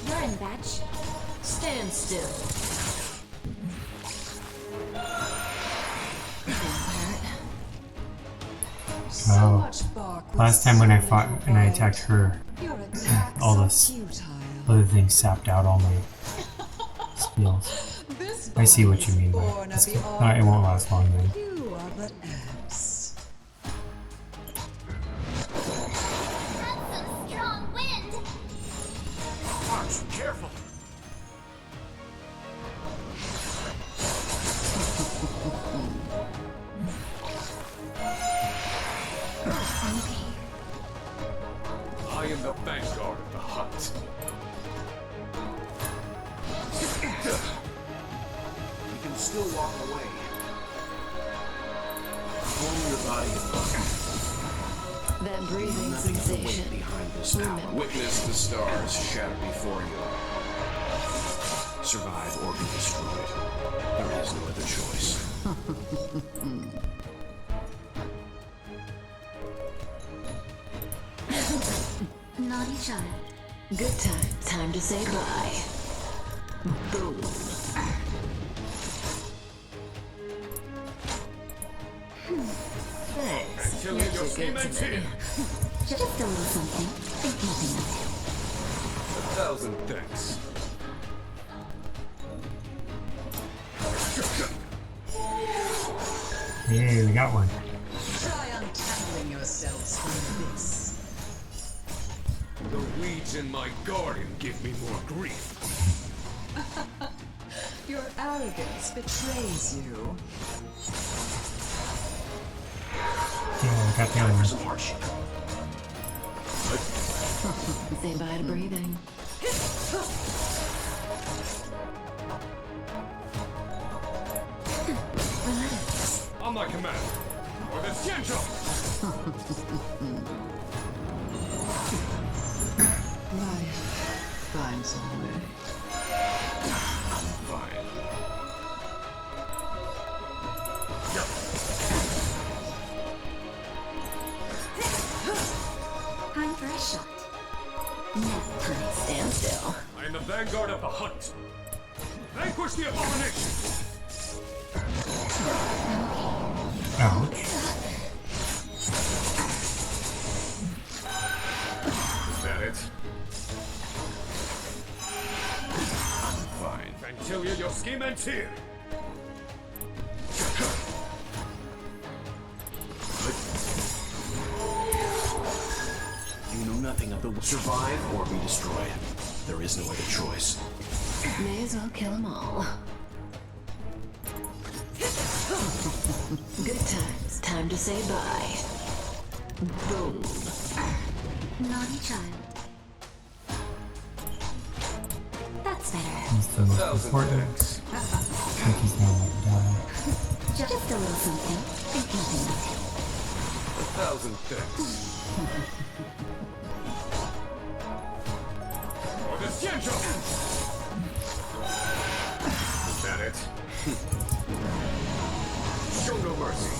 Speaker 2: Burn batch.
Speaker 3: Stand still.
Speaker 5: So much bark.
Speaker 1: Last time when I fought and I attacked her,
Speaker 5: Your attack
Speaker 1: all
Speaker 5: so
Speaker 1: this
Speaker 5: futile.
Speaker 1: other things sapped out all my skills.
Speaker 5: This
Speaker 1: I see what
Speaker 5: bond
Speaker 1: you
Speaker 5: is
Speaker 1: mean.
Speaker 5: born
Speaker 1: That's
Speaker 5: of
Speaker 1: good.
Speaker 5: the
Speaker 1: It won't last long then.
Speaker 5: You are but ants.
Speaker 2: That's some strong wind.
Speaker 4: March, careful. I am the vanguard of the hunt.
Speaker 6: You can still walk away. Hold your body above.
Speaker 3: That breathing
Speaker 6: Nothing of the weight
Speaker 3: sensation.
Speaker 6: behind this power.
Speaker 3: Remember.
Speaker 6: Witness the stars shatter before you. Survive or be destroyed. There is no other choice.
Speaker 2: Naughty child.
Speaker 3: Good time. Time to say bye. Boom. Thanks.
Speaker 4: Until
Speaker 3: You're
Speaker 4: your
Speaker 3: too
Speaker 4: scheme
Speaker 3: good
Speaker 4: ends
Speaker 3: to me.
Speaker 4: here.
Speaker 2: Just a little something. Think nothing of it.
Speaker 4: 1,000 thanks.
Speaker 1: Hey, we got one.
Speaker 5: Try untangling yourselves from this.
Speaker 4: The weeds in my garden give me more grief.
Speaker 5: Your arrogance betrays you.
Speaker 1: Yeah, we got the other
Speaker 6: For
Speaker 1: one.
Speaker 6: some hardship.
Speaker 3: Say bye to breathing. Relax.
Speaker 4: On my command. For the Central!
Speaker 5: Life finds a way.
Speaker 4: Fine.
Speaker 2: Time for a shot. Now time.
Speaker 3: Stand still.
Speaker 4: I am the vanguard of the hunt. Vanquish the abomination!
Speaker 1: Ouch.
Speaker 4: Is that it? Fine. Vantilia, your scheme ends here!
Speaker 6: You know nothing of the survive or be destroyed. There is no other choice.
Speaker 3: May as well kill them all. Good times. Time to say bye. Boom.
Speaker 2: Naughty child. That's better.
Speaker 1: He's the most
Speaker 4: 1,000
Speaker 1: important.
Speaker 4: thanks.
Speaker 1: I think he's gonna like die.
Speaker 2: Just a little something. Think nothing of it.
Speaker 4: 1,000 thanks. For the Central! Is that it? Show no mercy.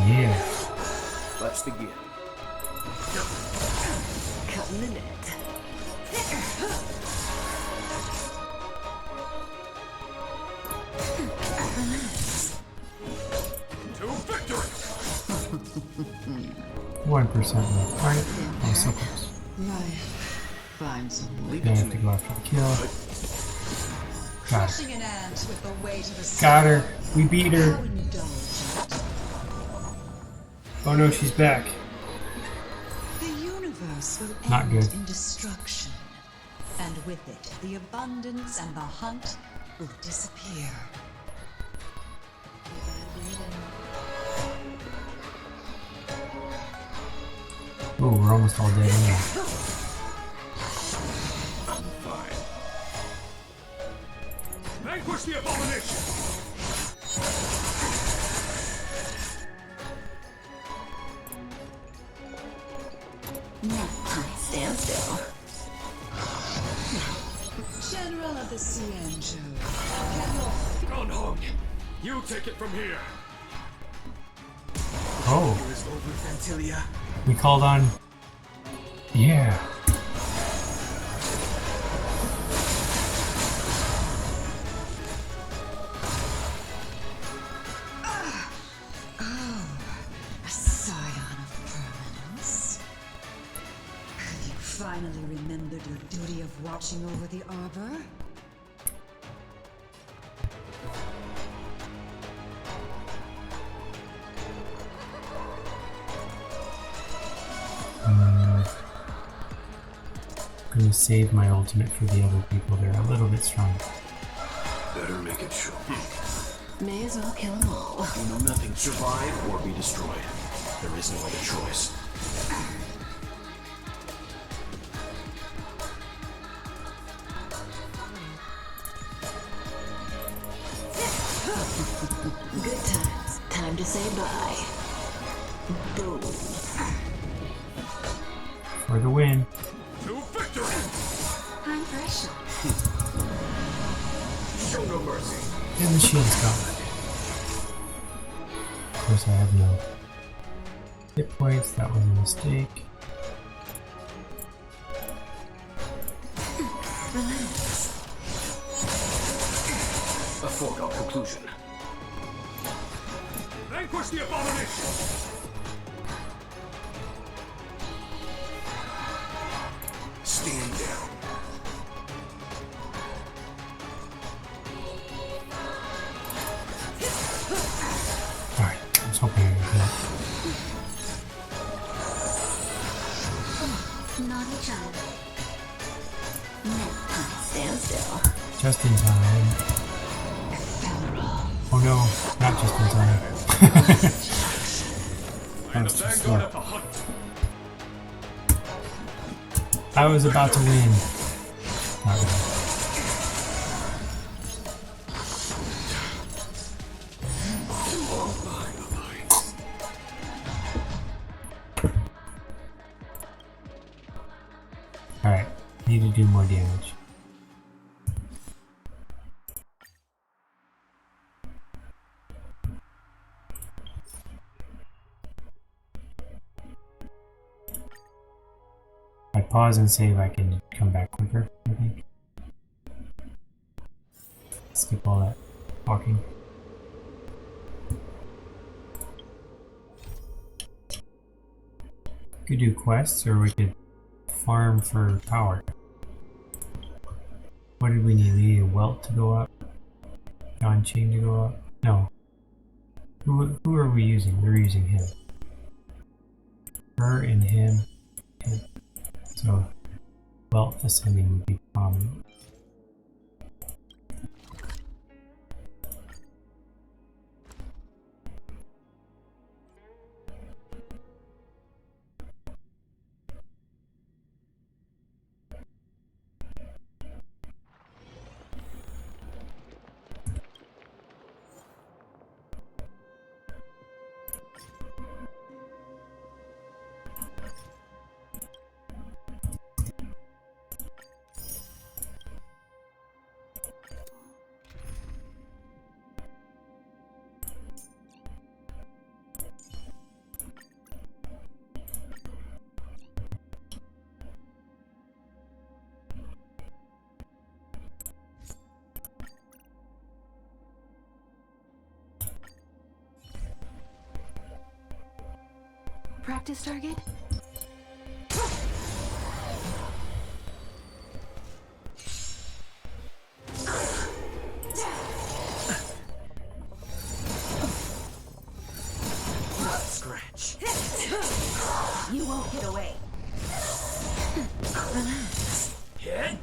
Speaker 1: Yeah.
Speaker 6: Let's begin.
Speaker 3: Cutting the net.
Speaker 4: To victory!
Speaker 1: 1% left. Alright. Oh, so close.
Speaker 5: Life finds a way.
Speaker 6: Leave
Speaker 1: Now
Speaker 6: it
Speaker 1: I
Speaker 6: to
Speaker 1: have to
Speaker 6: me.
Speaker 1: go after the kill. Got her.
Speaker 5: Crushing an ant with the weight of a sun.
Speaker 1: Got her. We beat her.
Speaker 5: How indulgent.
Speaker 1: Oh no, she's back.
Speaker 5: The universe will
Speaker 1: Not
Speaker 5: end
Speaker 1: good.
Speaker 5: in destruction. And with it, the abundance and the hunt will disappear.
Speaker 1: Oh, we're almost all dead anyway.
Speaker 4: Fine. Vanquish the abomination!
Speaker 2: Now time.
Speaker 3: Stand still.
Speaker 5: General of the Cienjo,
Speaker 4: Gone home. You take it from here.
Speaker 1: Oh,
Speaker 6: It's over, Fantilia.
Speaker 1: we called on. Yeah.
Speaker 5: a finally remembered your duty of watching over the arbor?
Speaker 1: I'm gonna save my ultimate for the other people. They're a little bit strong.
Speaker 6: Better make it short.
Speaker 3: May as well kill them all.
Speaker 6: You know nothing. Survive or be destroyed. There is no other choice.
Speaker 3: Good times. Time to say bye. Boom.
Speaker 1: For the win.
Speaker 4: To victory!
Speaker 2: Time for a shot.
Speaker 4: Show no mercy.
Speaker 1: And the shield's gone. Of course, I have no hit points. That was a mistake.
Speaker 6: A foregone conclusion.
Speaker 4: Vanquish the abomination!
Speaker 6: Stand down.
Speaker 1: Alright, I was hoping I would hit.
Speaker 2: Naughty child.
Speaker 3: Stand still.
Speaker 1: Just in time. Oh no, not just in time.
Speaker 4: I am the
Speaker 1: That's too
Speaker 4: vanguard
Speaker 1: slow.
Speaker 4: of the hunt.
Speaker 1: I was about to win. Not really. Alright, need to do more damage. If I pause and save, I can come back quicker, I think. Skip all that walking. We could do quests, or we could farm for power. What did we need? We need a Welt to go up. John Chain to go up. No. Who are we using? We're using him. Her and him. Him. So, Welt ascending would be prominent.
Speaker 2: Practice target?
Speaker 6: Scratch.
Speaker 2: You won't get away.
Speaker 3: Relax.
Speaker 6: Hit.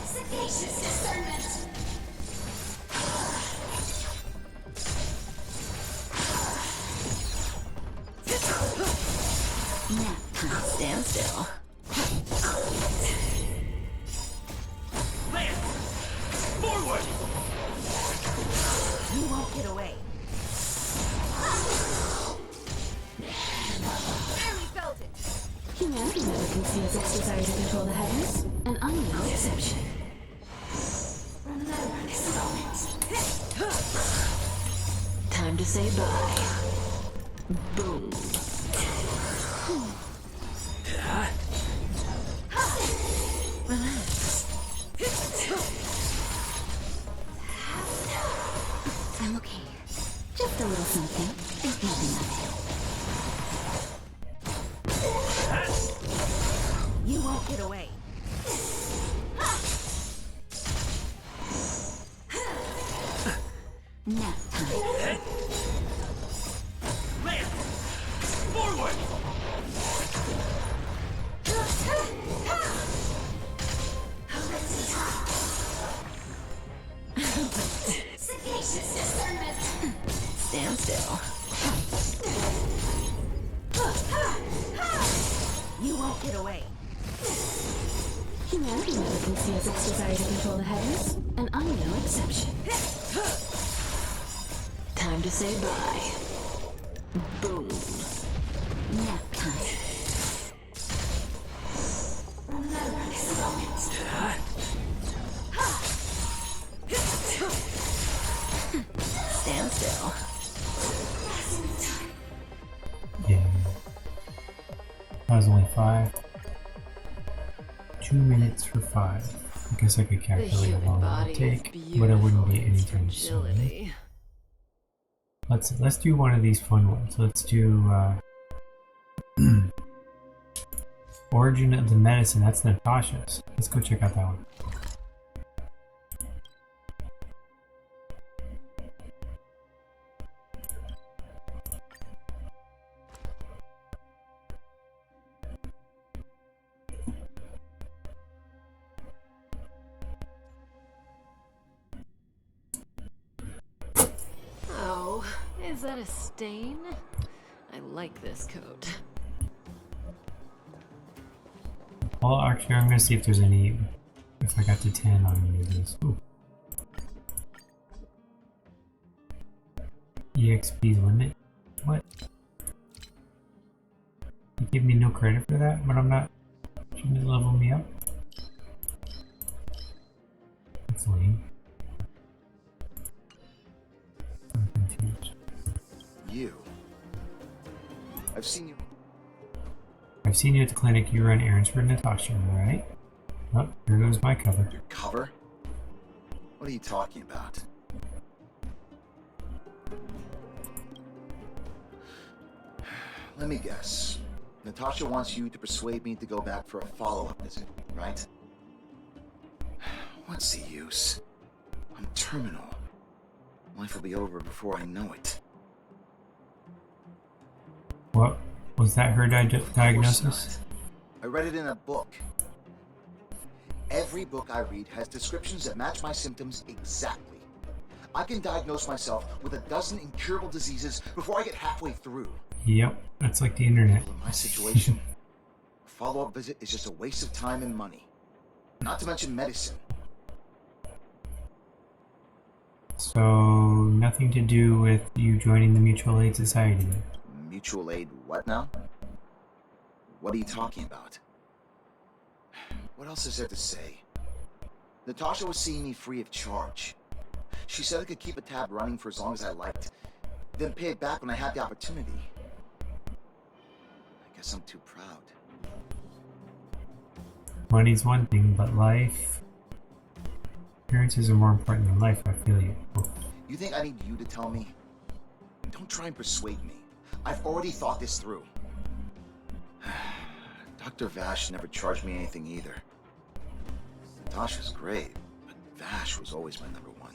Speaker 2: Sagacious discernment.
Speaker 3: Nap time. Stand still.
Speaker 4: Land! Forward!
Speaker 2: You won't get away. Barely felt it.
Speaker 3: Humanity never conceals its desire to control the heavens. An unknown exception.
Speaker 2: Remember this moment.
Speaker 3: Time to say bye. Boom. Relax.
Speaker 2: I'm okay.
Speaker 3: Just a little something. Think nothing of it.
Speaker 2: won't get away.
Speaker 3: Nap time.
Speaker 4: Land! Forward!
Speaker 2: Sagacious discernment.
Speaker 3: Stand still.
Speaker 2: You won't get away.
Speaker 7: Humanity never conceals its desire to control the heavens, and I'm no exception.
Speaker 3: Time to say bye. Boom. Nap time.
Speaker 2: Remember this moment.
Speaker 3: Stand still.
Speaker 1: Yeah. That was only 5. 2 minutes for 5. I guess I could
Speaker 3: The
Speaker 1: calculate how
Speaker 3: human
Speaker 1: long it
Speaker 3: body
Speaker 1: would take,
Speaker 3: is
Speaker 1: but it wouldn't be
Speaker 3: beautiful in its
Speaker 1: anytime soon.
Speaker 3: fragility.
Speaker 1: Let's do one of these fun ones. Let's do Origin of the Medicine. That's Natasha's. Let's go check out that one.
Speaker 3: Oh, is that a stain? I like this coat.
Speaker 1: Well, actually, I'm gonna see if there's any. If I got to 10 on any of these. Ooh. EXP limit? What? You give me no credit for that, but I'm not. Shouldn't it level me up? That's lame. I'm confused.
Speaker 6: You. I've seen you.
Speaker 1: I've seen you at the clinic. You run errands for Natasha, right? Oh, here goes my cover.
Speaker 6: Your cover? What are you talking about? Let me guess. Natasha wants you to persuade me to go back for a follow-up visit, right? What's the use? I'm terminal. Life will be over before I know it.
Speaker 1: What? Was that her
Speaker 6: Of course
Speaker 1: diagnosis?
Speaker 6: not. I read it in a book. Every book I read has descriptions that match my symptoms exactly. I can diagnose myself with a dozen incurable diseases before I get halfway through.
Speaker 1: Yep, that's like the internet.
Speaker 6: In my situation, a follow-up visit is just a waste of time and money. Not to mention medicine.
Speaker 1: So, nothing to do with you joining the Mutual Aid Society.
Speaker 6: Mutual aid what now? What are you talking about? What else is there to say? Natasha was seeing me free of charge. She said I could keep a tab running for as long as I liked, then pay it back when I had the opportunity. I guess I'm too proud.
Speaker 1: Money's one thing, but life... Appearances are more important than life, I feel you. Oh.
Speaker 6: You think I need you to tell me? Don't try and persuade me. I've already thought this through. Dr. Vash never charged me anything either. Natasha's great, but Vash was always my number one.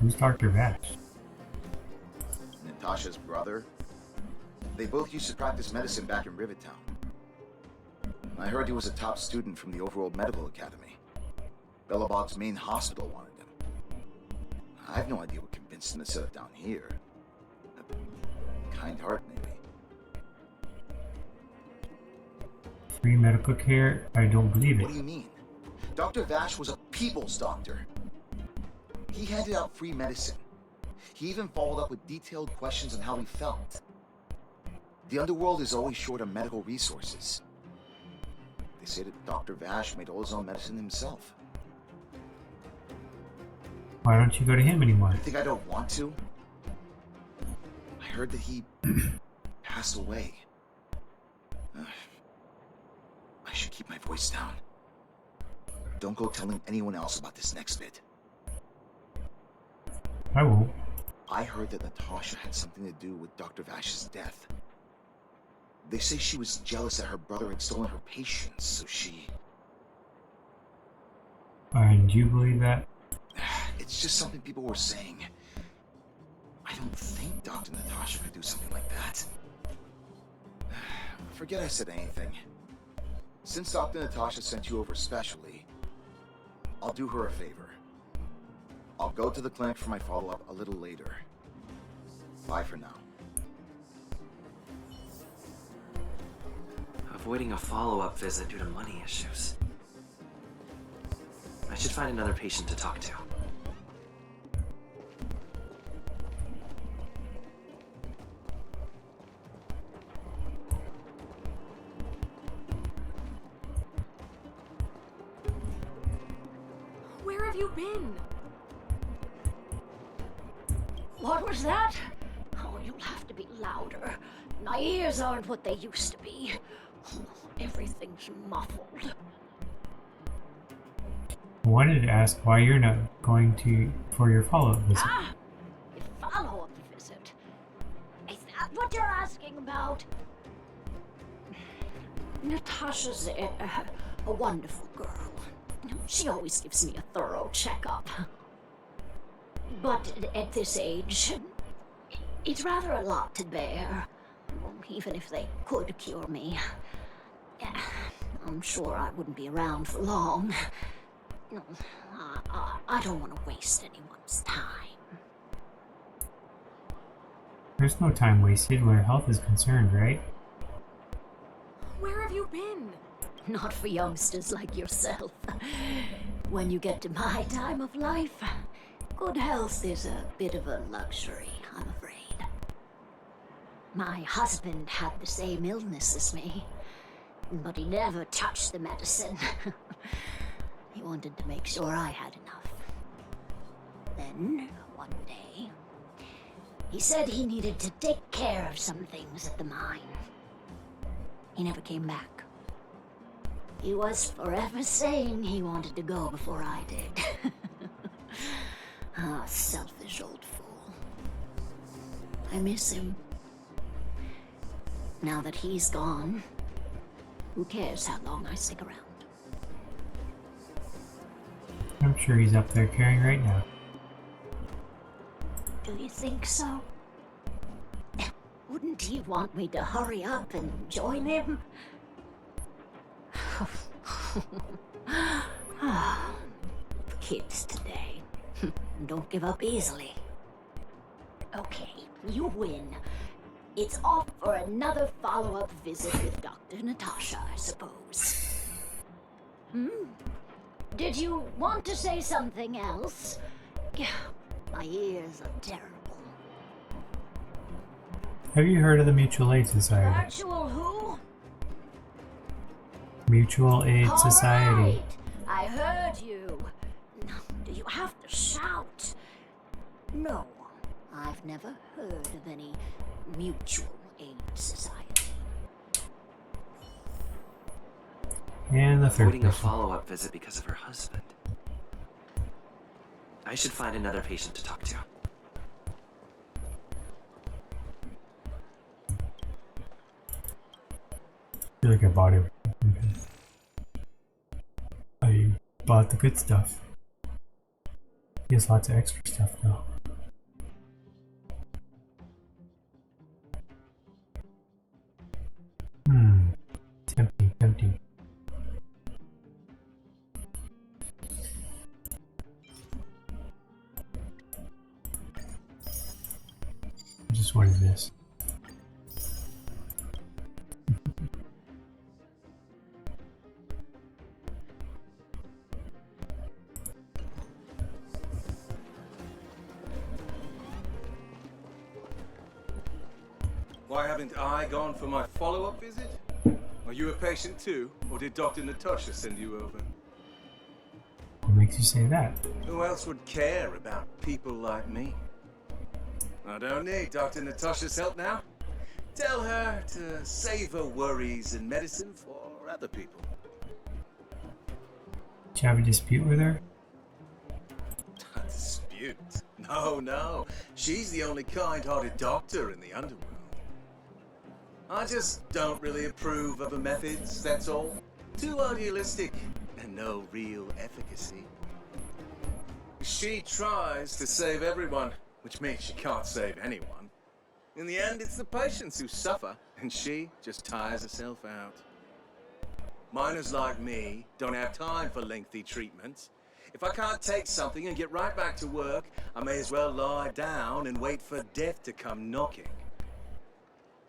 Speaker 1: Who's Dr. Vash?
Speaker 6: Natasha's brother. They both used to practice medicine back in Rivertown. I heard he was a top student from the Overworld Medical Academy. Bellabog's main hospital wanted him. I have no idea what convinced him to set up down here. A kind heart, maybe.
Speaker 1: Free medical care? I don't believe
Speaker 6: What
Speaker 1: it.
Speaker 6: do you mean? Dr. Vash was a people's doctor. He handed out free medicine. He even followed up with detailed questions on how he felt. The underworld is always short on medical resources. They say that Dr. Vash made all his own medicine himself.
Speaker 1: Why don't you go to him anymore?
Speaker 6: You think I don't want to? I heard that he passed away. I should keep my voice down. Don't go telling anyone else about this next bit.
Speaker 1: I won't.
Speaker 6: I heard that Natasha had something to do with Dr. Vash's death. They say she was jealous that her brother had stolen her patients, so she...
Speaker 1: And you believe that?
Speaker 6: It's just something people were saying. I don't think Dr. Natasha could do something like that. Forget I said anything. Since Dr. Natasha sent you over specially, I'll do her a favor. I'll go to the clinic for my follow-up a little later. Bye for now.
Speaker 8: Avoiding a follow-up visit due to money issues. I should find another patient to talk to.
Speaker 2: Where have you been?
Speaker 9: What was that? Oh, you'll have to be louder. My ears aren't what they used to be. Everything's muffled.
Speaker 1: I wanted to ask why you're not going for your follow-up visit.
Speaker 9: Ah! A follow-up visit? Is that what you're asking about? Natasha's a wonderful girl. She always gives me a thorough checkup. But at this age, it's rather a lot to bear. Even if they could cure me, I'm sure I wouldn't be around for long. I don't want to waste anyone's time.
Speaker 1: There's no time wasted where health is concerned, right?
Speaker 2: Where have you been?
Speaker 9: Not for youngsters like yourself. When you get to my time of life, good health is a bit of a luxury, I'm afraid. My husband had the same illness as me, but he never touched the medicine. He wanted to make sure I had enough. Then, one day, he said he needed to take care of some things at the mine. He never came back. He was forever saying he wanted to go before I did. Ah, selfish old fool. I miss him. Now that he's gone, who cares how long I stick around?
Speaker 1: I'm sure he's up there caring right now.
Speaker 9: Do you think so? Wouldn't he want me to hurry up and join him? Kids today don't give up easily. Okay, you win. It's off for another follow-up visit with Dr. Natasha, I suppose. Did you want to say something else? My ears are terrible.
Speaker 1: Have you heard of the Mutual Aid Society?
Speaker 9: Actual who?
Speaker 1: Mutual Aid
Speaker 9: All
Speaker 1: Society.
Speaker 9: right, I heard you. Do you have to shout? No, I've never heard of any mutual aid society.
Speaker 1: And the third
Speaker 8: Avoiding a
Speaker 1: person.
Speaker 8: follow-up visit because of her husband. I should find another patient to talk to.
Speaker 1: I feel like I bought everything. I bought the good stuff. He has lots of extra stuff though. Tempting, tempting. I just wanted this.
Speaker 10: Why haven't I gone for my follow-up visit? Are you a patient too, or did Dr. Natasha send you over?
Speaker 1: What makes you say that?
Speaker 10: Who else would care about people like me? I don't need Dr. Natasha's help now. Tell her to save her worries and medicine for other people.
Speaker 1: Did you have a dispute with her?
Speaker 10: A dispute? No. She's the only kind-hearted doctor in the underworld. I just don't really approve of her methods, that's all. Too idealistic and no real efficacy. She tries to save everyone, which means she can't save anyone. In the end, it's the patients who suffer, and she just tires herself out. Miners like me don't have time for lengthy treatments. If I can't take something and get right back to work, I may as well lie down and wait for death to come knocking.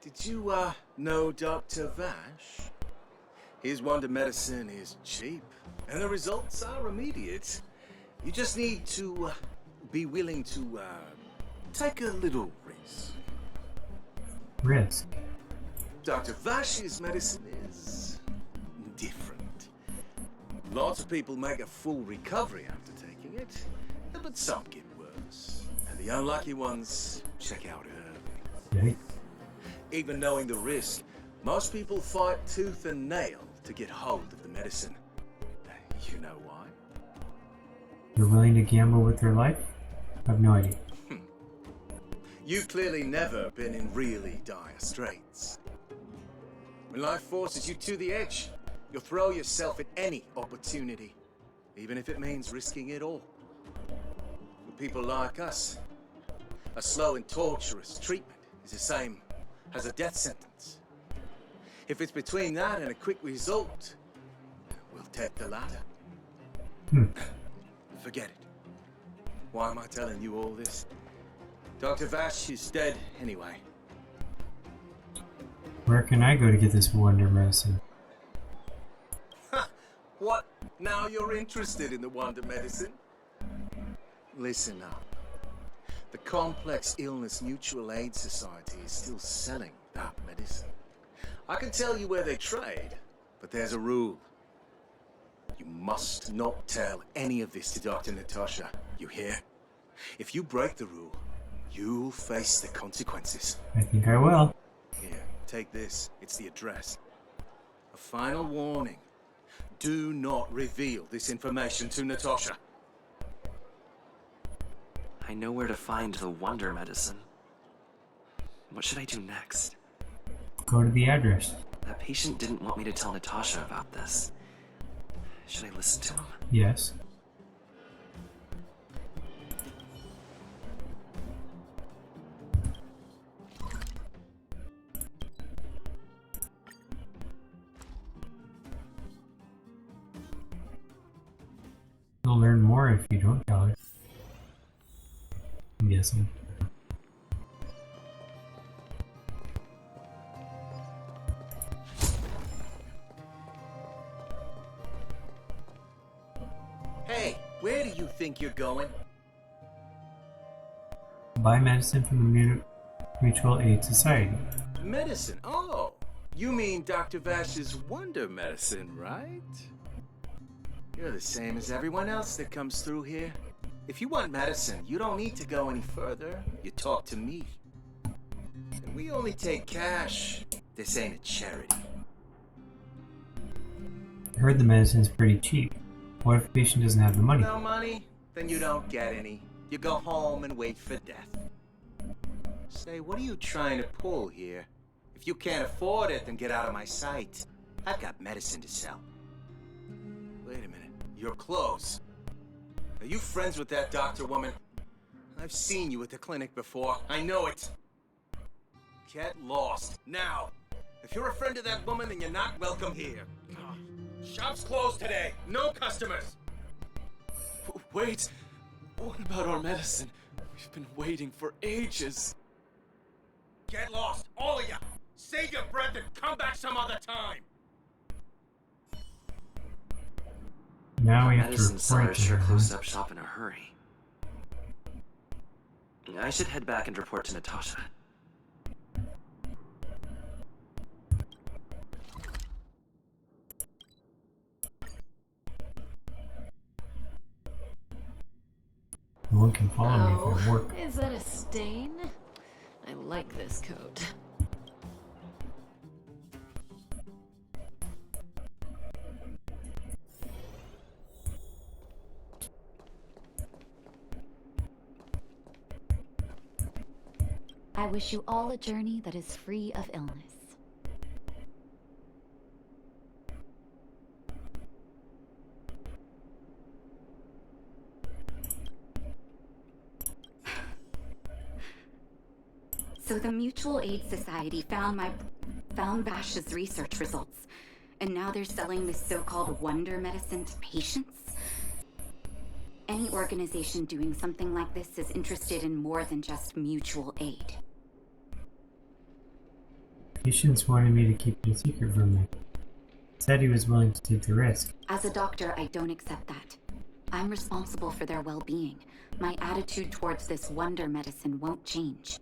Speaker 10: Did you, know Dr. Vash? His wonder medicine is cheap, and the results are immediate. You just need to, be willing to, take a little risk.
Speaker 1: Risk?
Speaker 10: Dr. Vash's medicine is different. Lots of people make a full recovery after taking it, but some get worse. And the unlucky ones check out early.
Speaker 1: Yikes.
Speaker 10: Even knowing the risk, most people fight tooth and nail to get hold of the medicine. You know why?
Speaker 1: You're willing to gamble with their life? I have no idea.
Speaker 10: You've clearly never been in really dire straits. When life forces you to the edge, you'll throw yourself at any opportunity, even if it means risking it all. For people like us, a slow and torturous treatment is the same as a death sentence. If it's between that and a quick result, we'll take the latter. Forget it. Why am I telling you all this? Dr. Vash is dead anyway.
Speaker 1: Where can I go to get this wonder medicine?
Speaker 10: What? Now you're interested in the wonder medicine? Listen up. The Complex Illness Mutual Aid Society is still selling that medicine. I can tell you where they trade, but there's a rule. You must not tell any of this to Dr. Natasha, you hear? If you break the rule, you'll face the consequences.
Speaker 1: I think I will.
Speaker 10: Here, take this. It's the address. A final warning. Do not reveal this information to Natasha.
Speaker 8: I know where to find the wonder medicine. What should I do next?
Speaker 1: Go to the address.
Speaker 8: That patient didn't want me to tell Natasha about this. Should I listen to him?
Speaker 1: Yes. You'll learn more if you don't tell her. I'm guessing.
Speaker 10: Hey, where do you think you're going?
Speaker 1: Buy medicine from the Mutual Aid Society.
Speaker 10: Medicine? Oh, you mean Dr. Vash's wonder medicine, right? You're the same as everyone else that comes through here. If you want medicine, you don't need to go any further. You talk to me. And we only take cash. This ain't a charity.
Speaker 1: I heard the medicine's pretty cheap. What if the patient doesn't have the money?
Speaker 10: No money? Then you don't get any. You go home and wait for death. Say, what are you trying to pull here? If you can't afford it, then get out of my sight. I've got medicine to sell. Wait a minute. You're close. Are you friends with that doctor woman? I've seen you at the clinic before. I know it. Get lost. Now. If you're a friend of that woman, then you're not welcome here. Shop's closed today. No customers.
Speaker 11: Wait. What about our medicine? We've been waiting for ages.
Speaker 10: Get lost, all of you. Save your breath and come back some other time.
Speaker 1: Now we have to
Speaker 8: Medicine
Speaker 1: report
Speaker 8: sellers
Speaker 1: to
Speaker 8: sure
Speaker 1: her.
Speaker 8: closed up shop in a hurry. I should head back and report to Natasha.
Speaker 1: No one can follow me if I work.
Speaker 3: Is that a stain? I like this coat.
Speaker 2: I wish you all a journey that is free of illness.
Speaker 12: So the Mutual Aid Society found Vash's research results, and now they're selling this so-called wonder medicine to patients? Any organization doing something like this is interested in more than just mutual aid.
Speaker 1: Patients wanted me to keep it a secret from them. Said he was willing to take the risk.
Speaker 12: As a doctor, I don't accept that. I'm responsible for their well-being. My attitude towards this wonder medicine won't change.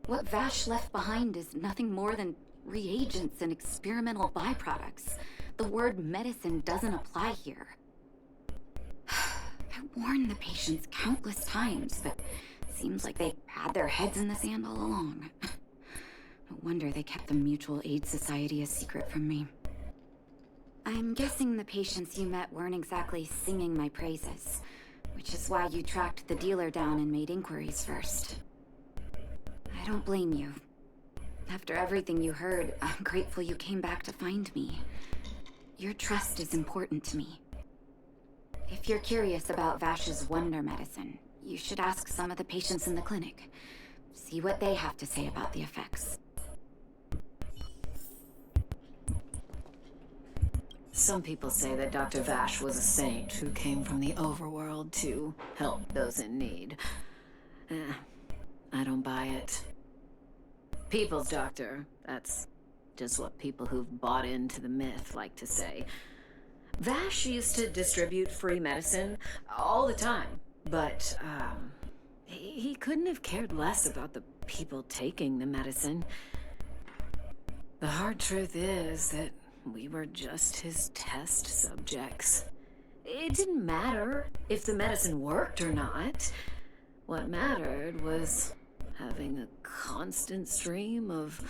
Speaker 12: What Vash left behind is nothing more than reagents and experimental byproducts. The word medicine doesn't apply here. I warned the patients countless times, but it seems like they had their heads in the sand all along. No wonder they kept the Mutual Aid Society a secret from me. I'm guessing the patients you met weren't exactly singing my praises, which is why you tracked the dealer down and made inquiries first. I don't blame you. After everything you heard, I'm grateful you came back to find me. Your trust is important to me. If you're curious about Vash's wonder medicine, you should ask some of the patients in the clinic. See what they have to say about the effects.
Speaker 3: Some people say that Dr. Vash was a saint who came from the overworld to help those in need. I don't buy it. People's doctor, that's just what people who've bought into the myth like to say. Vash used to distribute free medicine all the time, but he couldn't have cared less about the people taking the medicine. The hard truth is that we were just his test subjects. It didn't matter if the medicine worked or not. What mattered was having a constant stream of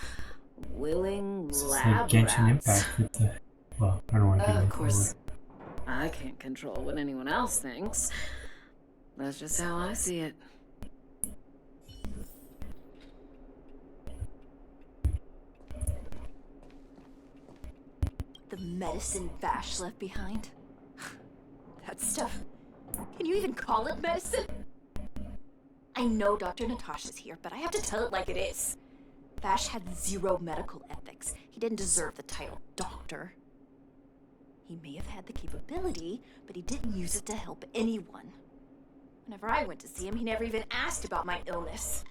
Speaker 3: willing lab
Speaker 1: Genshin
Speaker 3: rats.
Speaker 1: Impact with the... Well, I don't want to get
Speaker 3: Of course, I can't control what anyone else thinks. That's just how I see it.
Speaker 2: The medicine Vash left behind? That stuff. Can you even call it medicine? I know Dr. Natasha's here, but I have to tell it like it is. Vash had zero medical ethics. He didn't deserve the title doctor. He may have had the capability, but he didn't use it to help anyone. Whenever I went to see him, he never even asked about my illness.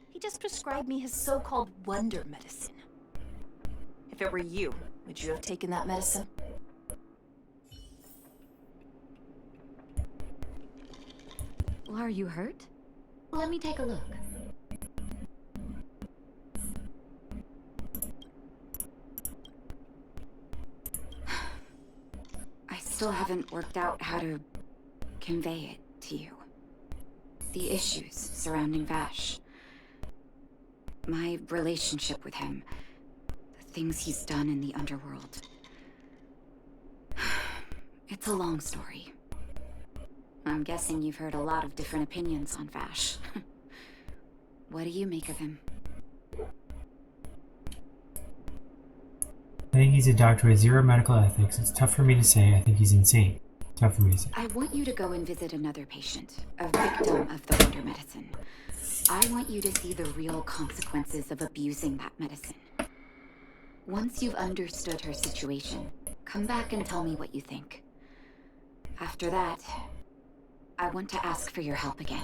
Speaker 2: He just prescribed me his so-called wonder medicine. If it were you, would you have taken that medicine?
Speaker 12: Well, are you hurt? Let me take a look. I still haven't worked out how to convey it to you. The issues surrounding Vash. My relationship with him. The things he's done in the underworld. It's a long story. I'm guessing you've heard a lot of different opinions on Vash. What do you make of him?
Speaker 1: I think he's a doctor with zero medical ethics. It's tough for me to say. I think he's insane. Tough for me to say.
Speaker 12: I want you to go and visit another patient, a victim of the wonder medicine. I want you to see the real consequences of abusing that medicine. Once you've understood her situation, come back and tell me what you think. After that, I want to ask for your help again.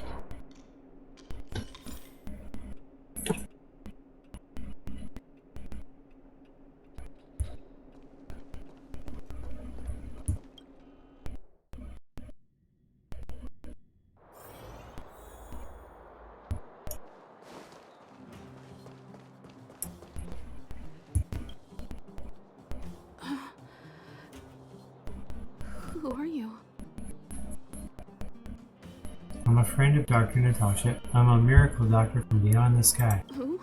Speaker 7: Who are you?
Speaker 1: I'm a friend of Dr. Natasha. I'm a miracle doctor from beyond the sky.
Speaker 7: Who?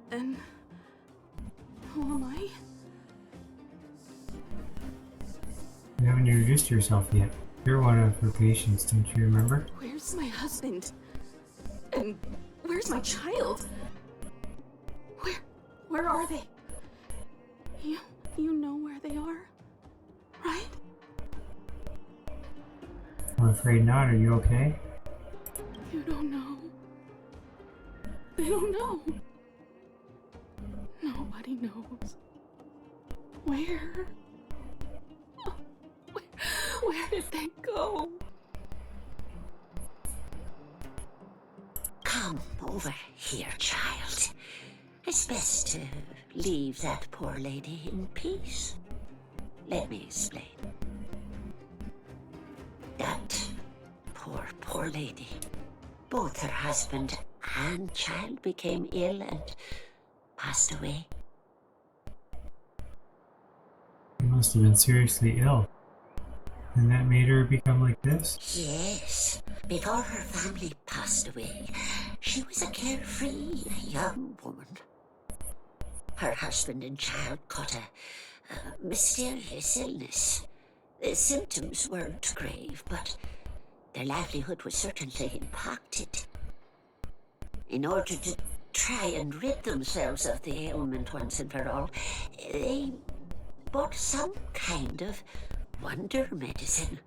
Speaker 7: And who am I?
Speaker 1: You haven't introduced yourself yet. You're one of her patients, don't you remember?
Speaker 7: Where's my husband? And where's my child? Where are they? You know where they are, right?
Speaker 1: I'm afraid not. Are you okay?
Speaker 7: You don't know. They They don't know. Nobody knows. Where? Where did they go?
Speaker 9: Come over here, child. It's best to leave that poor lady in peace. Let me explain. That poor lady. Both her husband and child became ill and passed away.
Speaker 1: She must have been seriously ill. And that made her become like this?
Speaker 9: Yes. Before her family passed away, she was a carefree young woman. Her husband and child caught a mysterious illness. The symptoms weren't grave, but their livelihood was certainly impacted. In order to try and rid themselves of the ailment once and for all, they bought some kind of wonder medicine.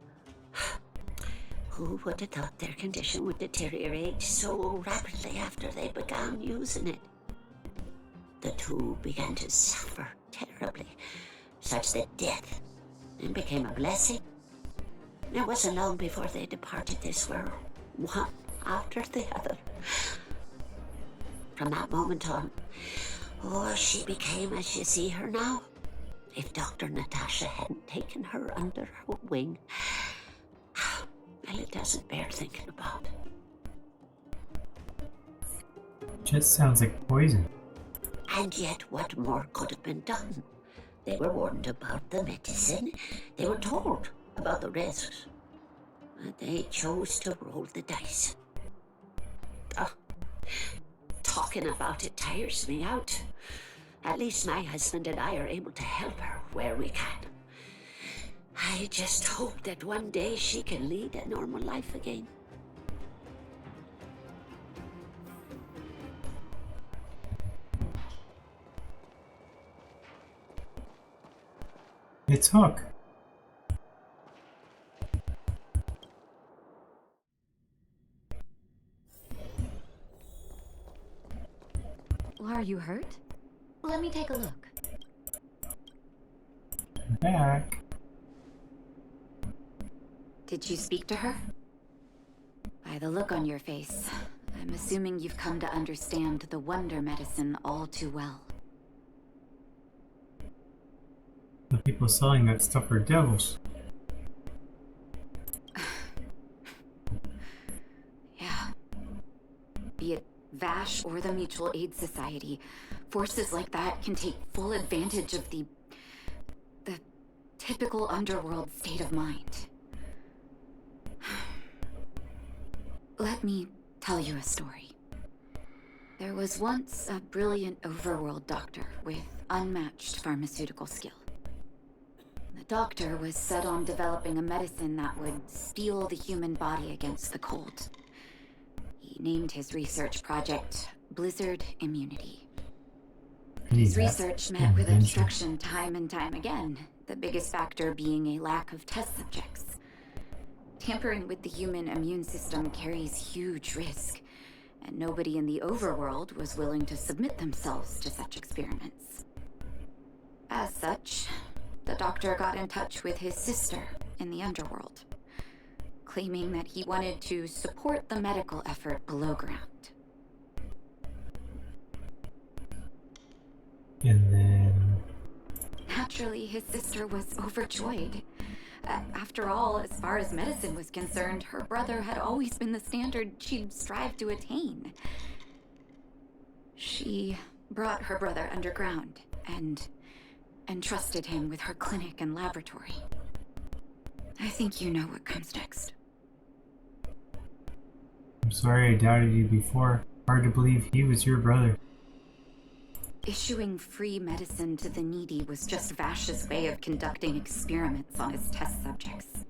Speaker 9: Who would have thought their condition would deteriorate so rapidly after they began using it? The two began to suffer terribly, such that death became a blessing. It wasn't long before they departed this world, one after the other. From that moment on, she became as you see her now. If Dr. Natasha hadn't taken her under her wing, well, it doesn't bear thinking about.
Speaker 1: Just sounds like poison.
Speaker 9: And yet, what more could have been done? They were warned about the medicine. They were told about the risks. And they chose to roll the dice. Talking about it tires me out. At least my husband and I are able to help her where we can. I just hope that one day she can lead a normal life again.
Speaker 1: It's Hook.
Speaker 12: Are you hurt?
Speaker 2: Let me take a look.
Speaker 1: Back.
Speaker 12: Did you speak to her? By the look on your face, I'm assuming you've come to understand the wonder medicine all too well.
Speaker 1: The people selling that stuff are devils.
Speaker 12: Yeah. Be it Vash or the Mutual Aid Society, forces like that can take full advantage of the typical underworld state of mind. Let me tell you a story. There was once a brilliant overworld doctor with unmatched pharmaceutical skill. The doctor was set on developing a medicine that would steel the human body against the cold. He named his research project Blizzard Immunity. His research met with obstruction time and time again, the biggest factor being a lack of test subjects. Tampering with the human immune system carries huge risk, and nobody in the overworld was willing to submit themselves to such experiments. As such, the doctor got in touch with his sister in the underworld, claiming that he wanted to support the medical effort below ground.
Speaker 1: And then...
Speaker 12: Naturally, his sister was overjoyed. After all, as far as medicine was concerned, her brother had always been the standard she'd strive to attain. She brought her brother underground and entrusted him with her clinic and laboratory. I think you know what comes next.
Speaker 1: I'm sorry I doubted you before. Hard to believe he was your brother.
Speaker 12: Issuing free medicine to the needy was just Vash's way of conducting experiments on his test subjects.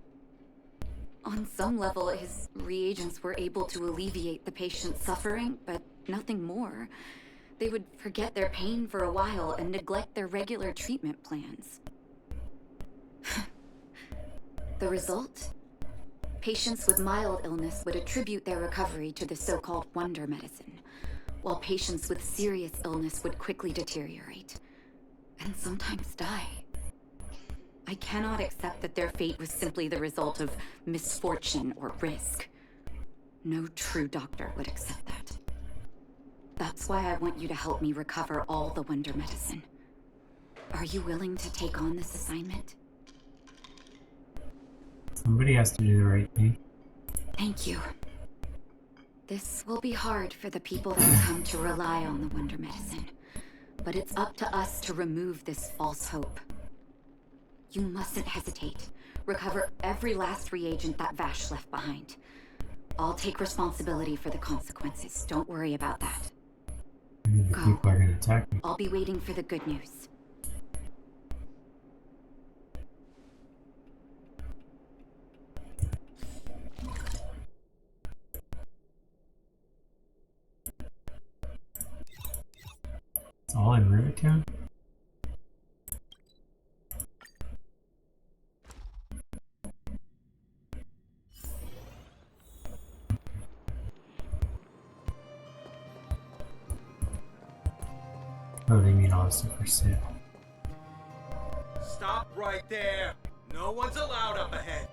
Speaker 12: On some level, his reagents were able to alleviate the patient's suffering, but nothing more. They would forget their pain for a while and neglect their regular treatment plans. The result? Patients with mild illness would attribute their recovery to the so-called wonder medicine, while patients with serious illness would quickly deteriorate, and sometimes die. I cannot accept that their fate was simply the result of misfortune or risk. No true doctor would accept that. That's why I want you to help me recover all the Wonder Medicine. Are you willing to take on this assignment?
Speaker 1: Somebody has to do the right thing.
Speaker 12: Thank you. This will be hard for the people that come to rely on the Wonder Medicine, but it's up to us to remove this false hope. You mustn't hesitate. Recover every last reagent that Vash left behind. I'll take responsibility for the consequences. Don't worry about that.
Speaker 1: The people are gonna attack me.
Speaker 12: I'll be waiting for the good news.
Speaker 1: It's all in Rivertown? Oh, they mean all this stuff for sale.
Speaker 10: Stop right there. No one's allowed up ahead.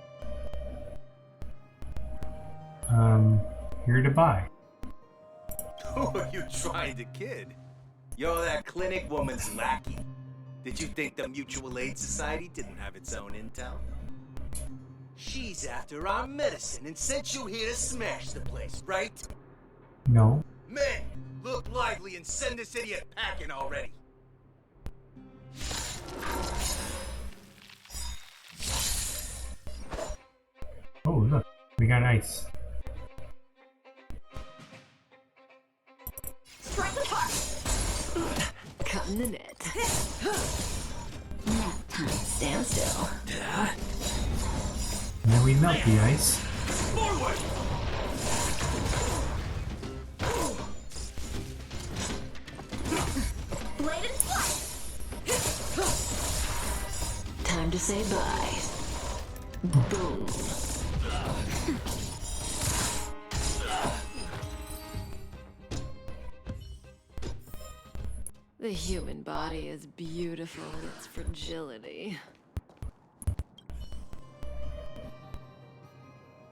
Speaker 1: Here to buy.
Speaker 10: Who are you trying to kid? You're that clinic woman's lackey. Did you think the Mutual Aid Society didn't have its own intel? She's after our medicine and sent you here to smash the place, right?
Speaker 1: No.
Speaker 10: Men, look lively and send this idiot packing already.
Speaker 1: Oh, look. We got ice.
Speaker 2: Strike the park!
Speaker 3: Cutting the net.
Speaker 2: Nap time.
Speaker 3: Stand still.
Speaker 1: And then we melt the ice.
Speaker 10: Forward!
Speaker 2: Blade and flight!
Speaker 3: Time to say bye. Boom. The human body is beautiful in its fragility.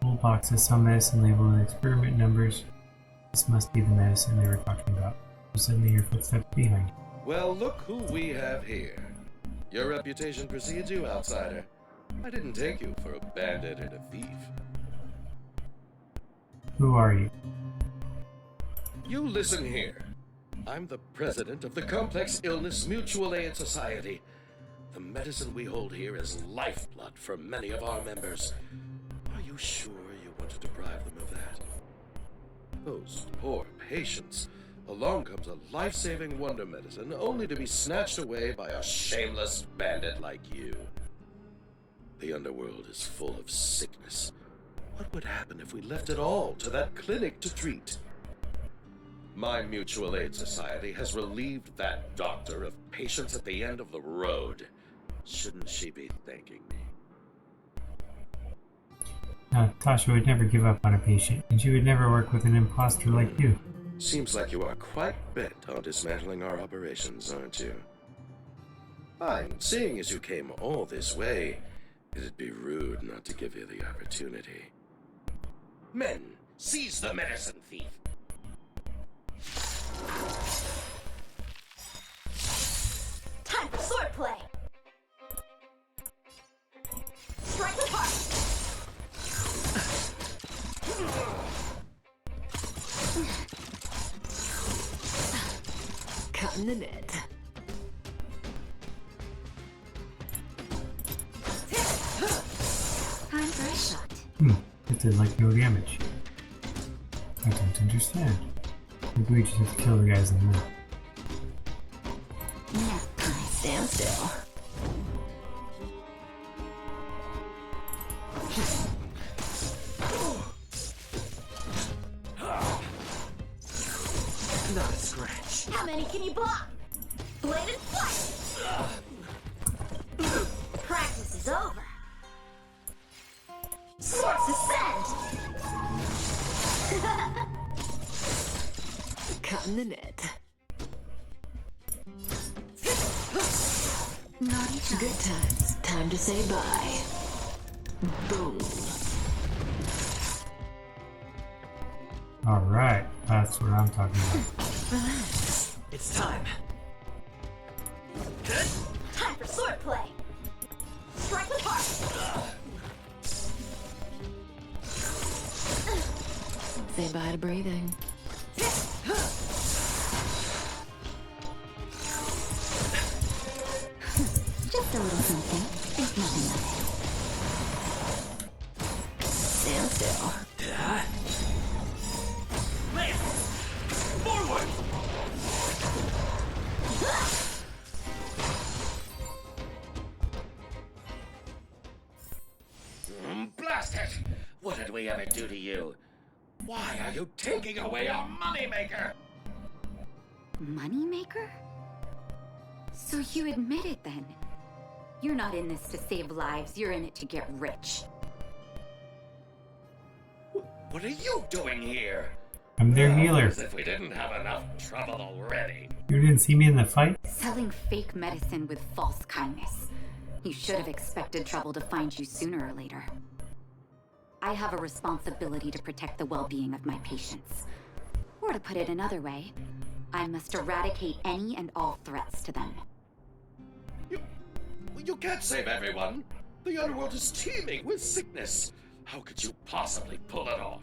Speaker 1: Whole box has some medicine label and experiment numbers. This must be the medicine they were talking about. Suddenly your footsteps behind you.
Speaker 13: Well, look who we have here. Your reputation precedes you, outsider. I didn't take you for a bandit and a thief.
Speaker 1: Who are you?
Speaker 13: You listen here. I'm the president of the Complex Illness Mutual Aid Society. The medicine we hold here is lifeblood for many of our members. Are you sure you want to deprive them of that? Those poor patients. Along comes a life-saving wonder medicine only to be snatched away by a shameless bandit like you. The underworld is full of sickness. What would happen if we left it all to that clinic to treat? My Mutual Aid Society has relieved that doctor of patients at the end of the road. Shouldn't she be thanking me?
Speaker 1: Tasha would never give up on a patient, and she would never work with an imposter like you.
Speaker 13: Seems like you are quite bent on dismantling our operations, aren't you? Fine, seeing as you came all this way, it'd be rude not to give you the opportunity. Men, seize the medicine thief!
Speaker 2: Time for swordplay! Strike the park!
Speaker 3: Cutting the net.
Speaker 2: Time for a shot.
Speaker 1: It did like no damage. I don't understand. Maybe we just have to kill the guys in the middle.
Speaker 3: Nap time. Stand still.
Speaker 10: Not a scratch.
Speaker 2: How many can you block? Blade and flight! Practice is over. Swords descend!
Speaker 3: Cutting in the net.
Speaker 12: Naughty time.
Speaker 3: Good times. Time to say bye. Boom.
Speaker 1: Alright, that's what I'm talking about.
Speaker 3: Relax.
Speaker 8: It's time.
Speaker 2: Time for swordplay. Strike with heart.
Speaker 3: Say bye to breathing.
Speaker 12: Just a little something. Think nothing of it.
Speaker 3: Stand still.
Speaker 8: Man! Forward!
Speaker 13: Blast it! What did we ever do to you? Why are you taking away our moneymaker?
Speaker 12: Moneymaker? So you admit it then? You're not in this to save lives, you're in it to get rich.
Speaker 13: What are you doing here?
Speaker 1: I'm their healer.
Speaker 13: As if we didn't have enough trouble already.
Speaker 1: You didn't see me in the fight?
Speaker 12: Selling fake medicine with false kindness. You should have expected trouble to find you sooner or later. I have a responsibility to protect the well-being of my patients. Or to put it another way, I must eradicate any and all threats to them.
Speaker 13: You can't save everyone. The underworld is teeming with sickness. How could you possibly pull it off?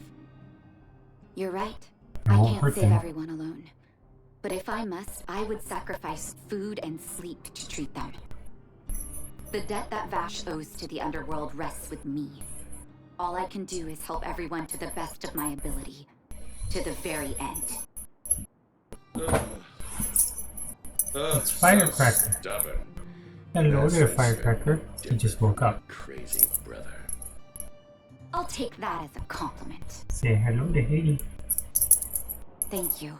Speaker 12: You're right.
Speaker 1: I
Speaker 12: I
Speaker 1: won't
Speaker 12: can't
Speaker 1: hurt
Speaker 12: save
Speaker 1: them.
Speaker 12: everyone alone. But if I must, I would sacrifice food and sleep to treat them. The debt that Vash owes to the underworld rests with me. All I can do is help everyone to the best of my ability. To the very end.
Speaker 1: It's Firecracker.
Speaker 13: Stubborn.
Speaker 1: Hello there, Firecracker. He just woke up.
Speaker 13: Crazy brother.
Speaker 12: I'll take that as a compliment.
Speaker 1: Say hello to Haiti.
Speaker 12: Thank you.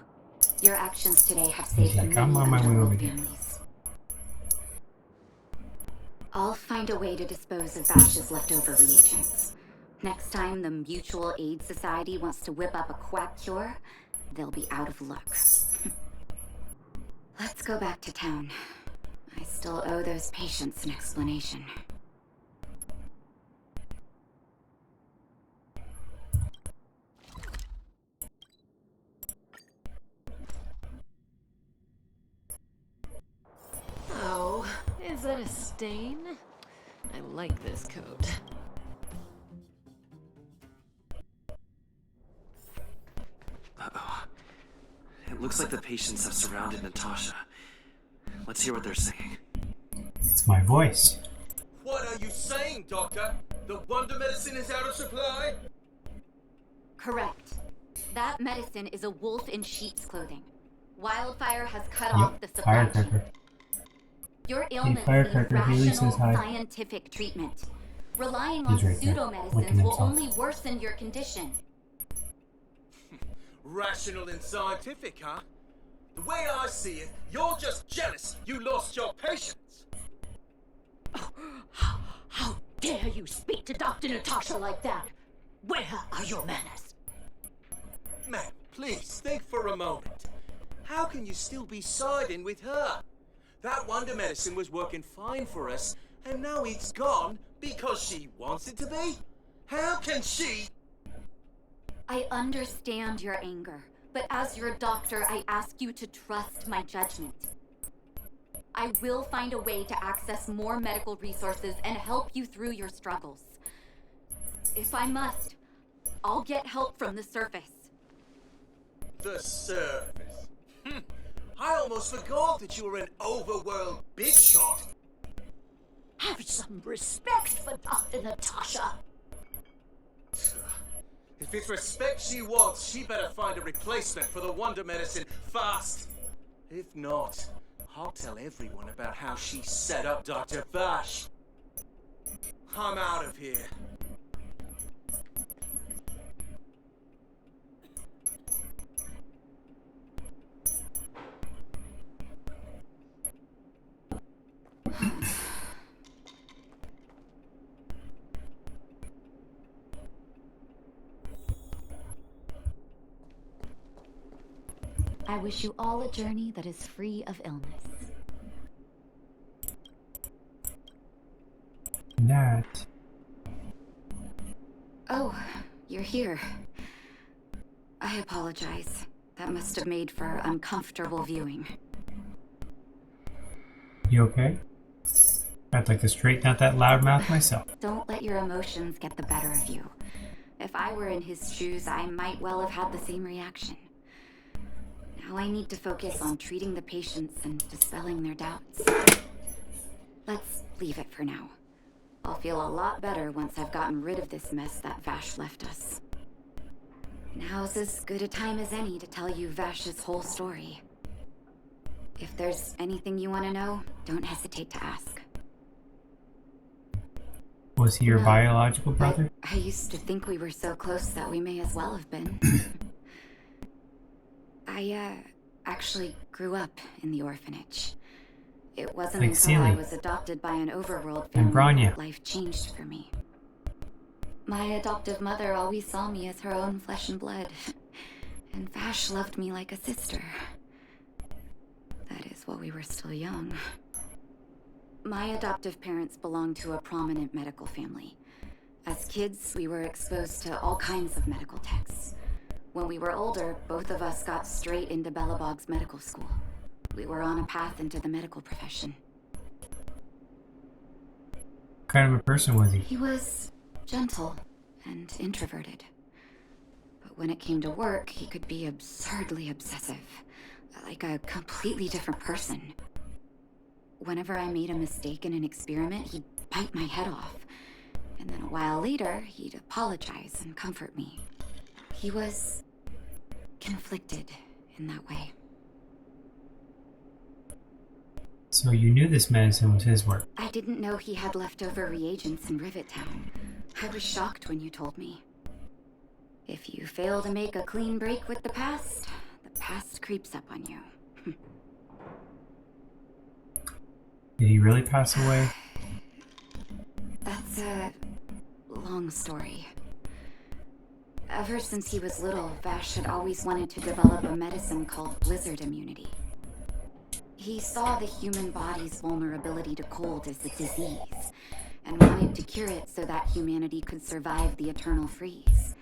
Speaker 12: Your actions today have
Speaker 1: He's
Speaker 12: saved
Speaker 1: like,
Speaker 12: many
Speaker 1: I'm on my way over
Speaker 12: underworld
Speaker 1: there.
Speaker 12: families. I'll find a way to dispose of Vash's leftover reagents. Next time the Mutual Aid Society wants to whip up a quack cure, they'll be out of luck. Let's go back to town. I still owe those patients an explanation.
Speaker 3: Oh, is that a stain? I like this coat.
Speaker 8: Uh-oh. It looks like the patients have surrounded Natasha. Let's hear what they're saying.
Speaker 1: It's my voice.
Speaker 10: What are you saying, Doctor? The wonder medicine is out of supply?
Speaker 12: Correct. That medicine is a wolf in sheep's clothing. Wildfire has cut
Speaker 1: Yep,
Speaker 12: off the supply chain.
Speaker 1: Firecracker.
Speaker 12: Your illness needs
Speaker 1: Firecracker, Haley
Speaker 12: rational,
Speaker 1: says hi.
Speaker 12: scientific treatment. Relying on
Speaker 1: He's right there,
Speaker 12: pseudomedicines
Speaker 1: licking
Speaker 12: will
Speaker 1: himself.
Speaker 12: only worsen your condition.
Speaker 10: Rational and scientific, huh? The way I see it, you're just jealous you lost your patients.
Speaker 9: How dare you speak to Dr. Natasha like that? Where are your manners?
Speaker 10: Ma'am, please think for a moment. How can you still be siding with her? That wonder medicine was working fine for us, and now it's gone because she wants it to be? How can she?
Speaker 12: I understand your anger, but as your doctor, I ask you to trust my judgment. I will find a way to access more medical resources and help you through your struggles. If I must, I'll get help from the surface.
Speaker 10: The surface. I almost forgot that you were an overworld big shot.
Speaker 9: Have some respect for Dr. Natasha.
Speaker 10: If it's respect she wants, she better find a replacement for the wonder medicine fast. If not, I'll tell everyone about how she set up Dr. Vash. I'm out of here.
Speaker 2: I wish you all a journey that is free of illness.
Speaker 1: That.
Speaker 12: Oh, you're here. I apologize. That must have made for uncomfortable viewing.
Speaker 1: You okay? I'd like to straighten out that loudmouth myself.
Speaker 12: Don't let your emotions get the better of you. If I were in his shoes, I might well have had the same reaction. Now I need to focus on treating the patients and dispelling their doubts. Let's leave it for now. I'll feel a lot better once I've gotten rid of this mess that Vash left us. Now's as good a time as any to tell you Vash's whole story. If there's anything you want to know, don't hesitate to ask.
Speaker 1: Was he your biological brother?
Speaker 12: I used to think we were so close that we may as well have been. I actually grew up in the orphanage. It wasn't
Speaker 1: Like
Speaker 12: until
Speaker 1: Sealy.
Speaker 12: I was adopted by an overworld
Speaker 1: And
Speaker 12: family
Speaker 1: Bronya.
Speaker 12: that life changed for me. My adoptive mother always saw me as her own flesh and blood, and Vash loved me like a sister. That is while we were still young. My adoptive parents belonged to a prominent medical family. As kids, we were exposed to all kinds of medical texts. When we were older, both of us got straight into Belobog's medical school. We were on a path into the medical profession.
Speaker 1: What kind of a person was he?
Speaker 12: He was gentle and introverted. But when it came to work, he could be absurdly obsessive, like a completely different person. Whenever I made a mistake in an experiment, he'd bite my head off. And then a while later, he'd apologize and comfort me. He was conflicted in that way.
Speaker 1: So you knew this medicine was his work.
Speaker 12: I didn't know he had leftover reagents in Rivet Town. I was shocked when you told me. If you fail to make a clean break with the past creeps up on you.
Speaker 1: Did he really pass away?
Speaker 12: That's a long story. Ever since he was little, Vash had always wanted to develop a medicine called blizzard immunity. He saw the human body's vulnerability to cold as a disease, and wanted to cure it so that humanity could survive the eternal freeze.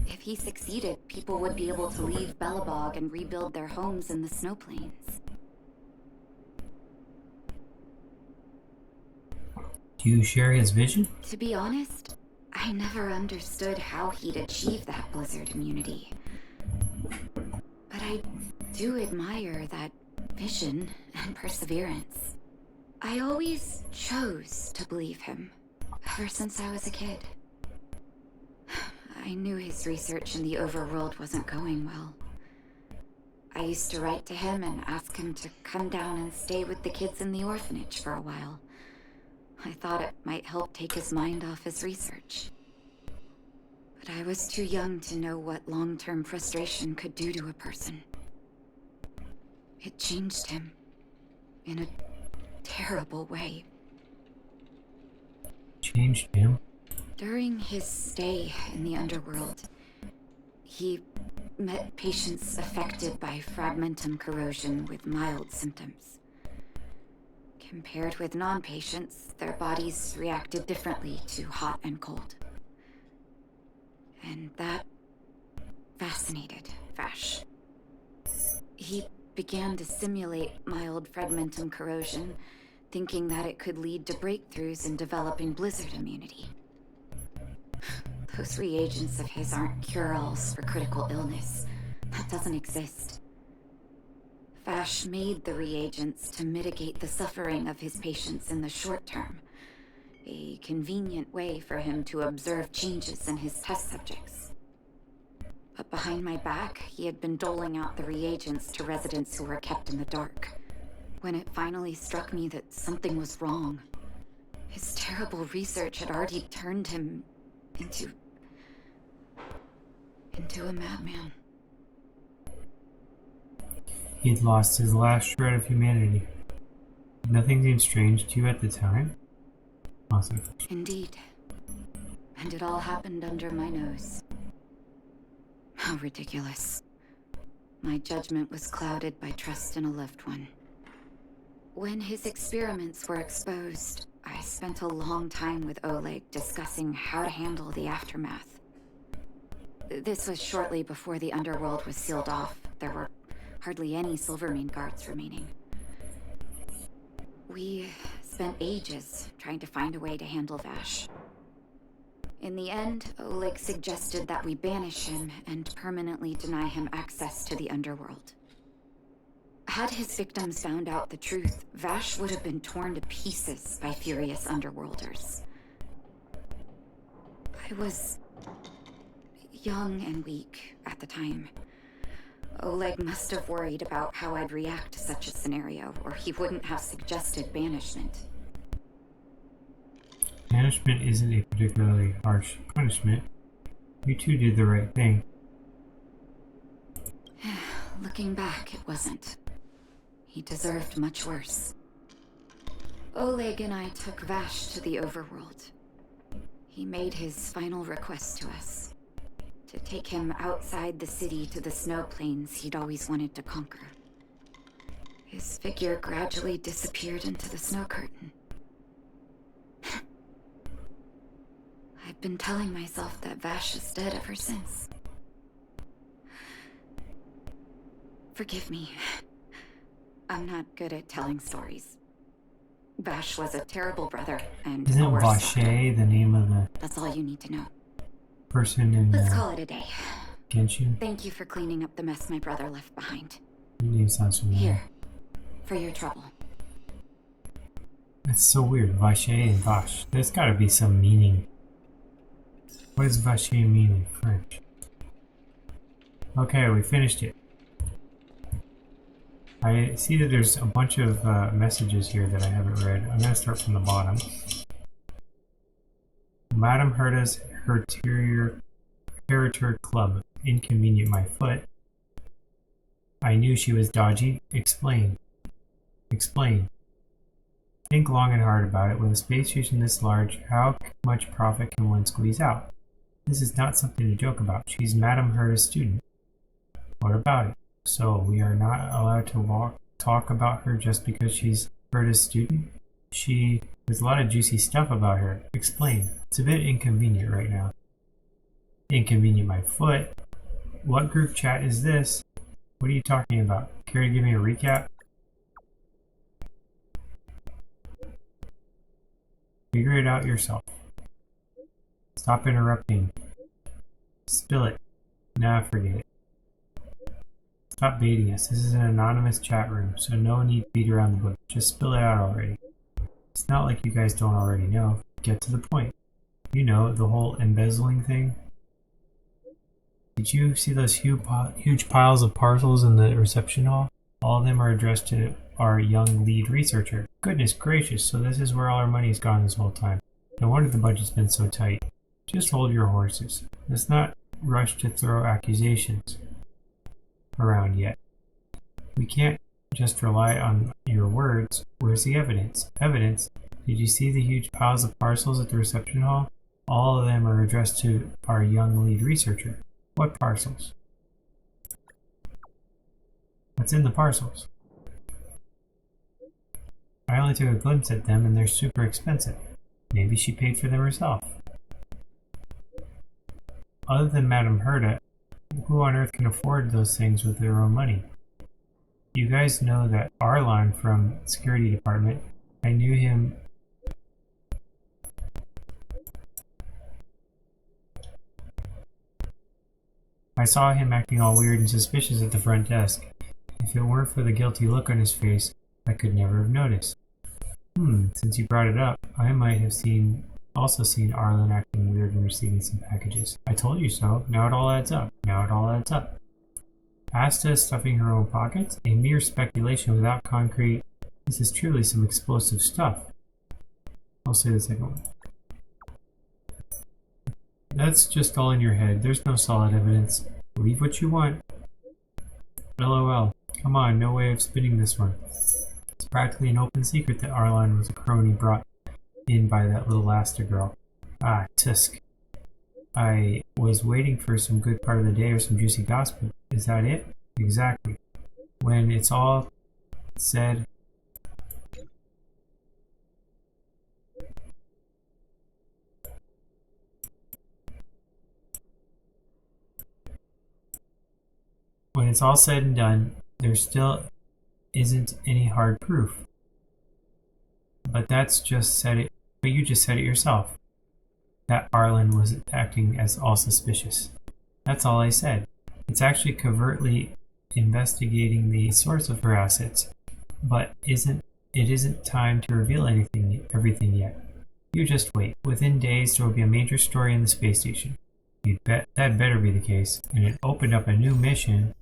Speaker 12: If he succeeded, people would be able to leave Belobog and rebuild their homes in the snow plains.
Speaker 1: Do you share his vision?
Speaker 12: To be honest, I never understood how he'd achieve that blizzard immunity. But I do admire that vision and perseverance. I always chose to believe him, ever since I was a kid. I knew his research in the overworld wasn't going well. I used to write to him and ask him to come down and stay with the kids in the orphanage for a while. I thought it might help take his mind off his research. But I was too young to know what long-term frustration could do to a person. It changed him in a terrible way.
Speaker 1: Changed him?
Speaker 12: During his stay in the underworld, he met patients affected by fragmentum corrosion with mild symptoms. Compared with non-patients, their bodies reacted differently to hot and cold. And that fascinated Vash. He began to simulate mild fragmentum corrosion, thinking that it could lead to breakthroughs in developing blizzard immunity. Those reagents of his aren't cure-alls for critical illness. That doesn't exist. Vash made the reagents to mitigate the suffering of his patients in the short term. A convenient way for him to observe changes in his test subjects. But behind my back, he had been doling out the reagents to residents who were kept in the dark. When it finally struck me that something was wrong, his terrible research had already turned him into a madman.
Speaker 1: He'd lost his last shred of humanity. Nothing seemed strange to you at the time? Awesome.
Speaker 12: Indeed. And it all happened under my nose. How ridiculous. my judgment was clouded by trust in a loved one. When his experiments were exposed, I spent a long time with Oleg discussing how to handle the aftermath. This was shortly before the underworld was sealed off. There were hardly any Silvermane guards remaining. We spent ages trying to find a way to handle Vash. In the end, Oleg suggested that we banish him and permanently deny him access to the underworld. Had his victims found out the truth, Vash would have been torn to pieces by furious underworlders. I was young and weak at the time. Oleg must have worried about how I'd react to such a scenario, or he wouldn't have suggested banishment.
Speaker 1: Banishment isn't a particularly harsh punishment. You two did the right thing.
Speaker 12: Looking back, it wasn't. He deserved much worse. Oleg and I took Vash to the overworld. He made his final request to us. To take him outside the city to the snow plains he'd always wanted to conquer. His figure gradually disappeared into the snow curtain. I've been telling myself that Vash is dead ever since. Forgive me. I'm not good at telling stories. Vash was a terrible brother and
Speaker 1: Isn't
Speaker 12: a worse
Speaker 1: Vache the name of the
Speaker 12: That's all you need to know.
Speaker 1: person in
Speaker 12: Let's call it a day.
Speaker 1: Genshin?
Speaker 12: Thank you for cleaning up the mess my brother left behind.
Speaker 1: Your name sounds familiar.
Speaker 12: Here, for your trouble.
Speaker 1: That's so weird. Vache and Vash. There's gotta be some meaning. What does Vache mean in French? Okay, we finished it. I see that there's a bunch of messages here that I haven't read. I'm going to start from the bottom. Madam Herta's Heriter Club. Inconvenient my foot. I knew she was dodgy. Explain. Explain. Think long and hard about it. With a space station this large, how much profit can one squeeze out? This is not something to joke about. She's Madam Herta's student. What about it? So, we are not allowed to talk about her just because she's Herta's student? There's a lot of juicy stuff about her. Explain. It's a bit inconvenient right now. Inconvenient my foot? What group chat is this? What are you talking about? Care to give me a recap? Figure it out yourself. Stop interrupting. Spill it. Nah, forget it. Stop baiting us. This is an anonymous chat room, so no need to beat around the bush. Just spill it out already. It's not like you guys don't already know. Get to the point. You know, the whole embezzling thing. Did you see those huge piles of parcels in the reception hall? All of them are addressed to our young lead researcher. Goodness gracious, so this is where all our money's gone this whole time. No wonder the budget's been so tight. Just hold your horses. Let's not rush to throw accusations around yet. We can't just rely on your words. Where's the evidence? Evidence? Did you see the huge piles of parcels at the reception hall? All of them are addressed to our young lead researcher. What parcels? What's in the parcels? I only took a glimpse at them and they're super expensive. Maybe she paid for them herself. Other than Madame Herta, who on earth can afford those things with their own money? You guys know that Arlon from Security Department, I knew him. I saw him acting all weird and suspicious at the front desk. If it weren't for the guilty look on his face, I could never have noticed. Since you brought it up, I might have also seen Arlen acting weird and receiving some packages. I told you so. Now it all adds up. Asta stuffing her own pockets? A mere speculation without concrete. This is truly some explosive stuff. I'll say the second one. That's just all in your head. There's no solid evidence. Believe what you want. LOL. Come on, no way of spinning this one. It's practically an open secret that Arlon was a crony brought in by that little Asta girl. Ah, Tusk. I was waiting for some good part of the day or some juicy gossip. Is that it? Exactly. When it's all said, and done, there still isn't any hard proof. But you just said it yourself. That Arlen was acting as all suspicious. That's all I said. It's actually covertly investigating the source of her assets, but it isn't time to reveal everything yet. You just wait. Within days, there will be a major story in the space station. You'd bet that better be the case. And it opened up a new mission,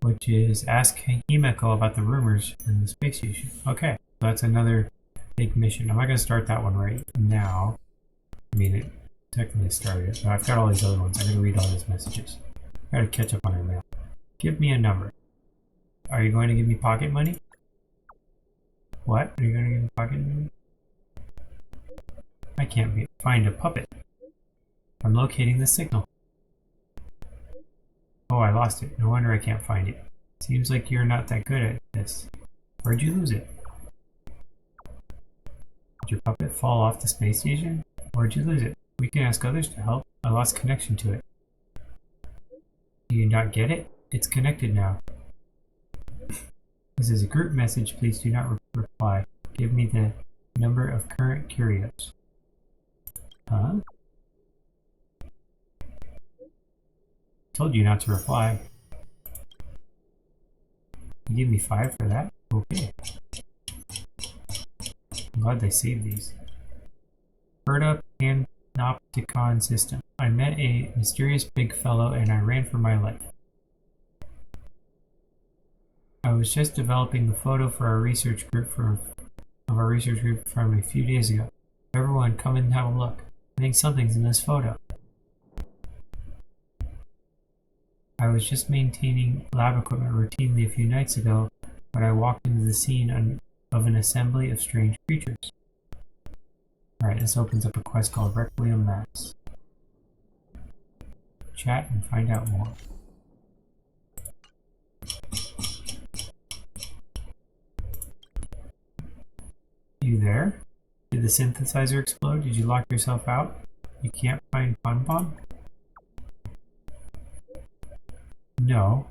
Speaker 1: which is ask Himeko about the rumors in the space station. Okay, so that's another big mission. I'm not going to start that one right now. I mean, it technically started, but I've got all these other ones. I'm going to read all these messages. I gotta catch up on her mail. Give me a number. Are you going to give me pocket money? What? Are you going to give me pocket money? I can't find a puppet. I'm locating the signal. Oh, I lost it. No wonder I can't find it. Seems like you're not that good at this. Where'd you lose it? Did your puppet fall off the space station? Where'd you lose it? We can ask others to help. I lost connection to it. Do you not get it? It's connected now. This is a group message. Please do not reply. Give me the number of current curios. Huh? Told you not to reply. You give me 5 for that? Okay. I'm glad they saved these. Berta Panopticon System. I met a mysterious big fellow and I ran for my life. I was just developing the photo for our research group from a few days ago. Everyone, come and have a look. I think something's in this photo. I was just maintaining lab equipment routinely a few nights ago when I walked into the scene of an assembly of strange creatures. Alright, this opens up a quest called Requiem Mass. Chat and find out more. You there? Did the synthesizer explode? Did you lock yourself out? You can't find Pom Pom? No.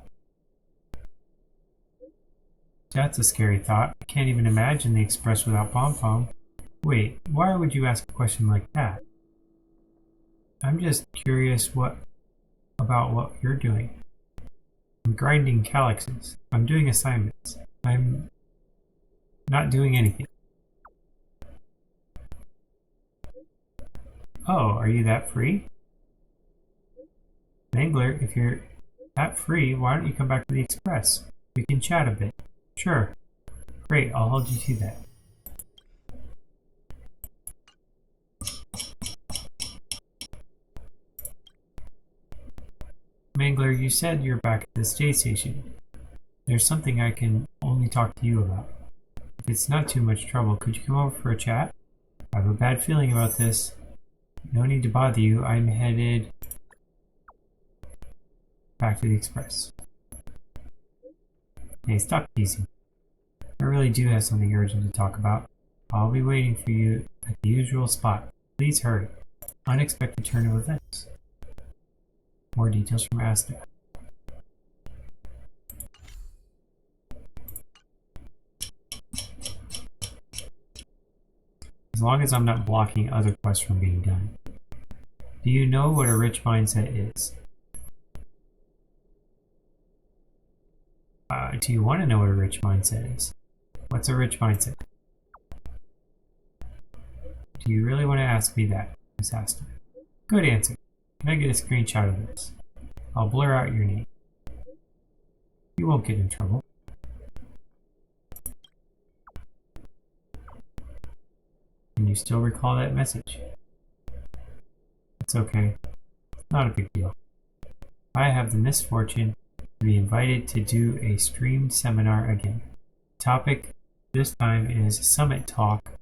Speaker 1: That's a scary thought. I can't even imagine the Express without Pom Pom. Wait, why would you ask a question like that? I'm just curious about what you're doing. I'm grinding calyxes. I'm doing assignments. I'm not doing anything. Oh, are you that free? Mangler, if you're that free, why don't you come back to the Express? We can chat a bit. Sure. Great, I'll hold you to that. Mangler, you said you're back at the space station. There's something I can only talk to you about. If it's not too much trouble, could you come over for a chat? I have a bad feeling about this. No need to bother you. I'm headed back to the Express. Hey, stop teasing. I really do have something urgent to talk about. I'll be waiting for you at the usual spot. Please hurry. Unexpected turn of events. More details from Asta. As long as I'm not blocking other quests from being done. Do you know what a rich mindset is? Do you want to know what a rich mindset is? What's a rich mindset? Do you really want to ask me that? Miss Asta. Good answer. Can I get a screenshot of this? I'll blur out your name. You won't get in trouble. Can you still recall that message? It's okay. It's not a big deal. I have the misfortune to be invited to do a streamed seminar again. Topic this time is Summit Talk.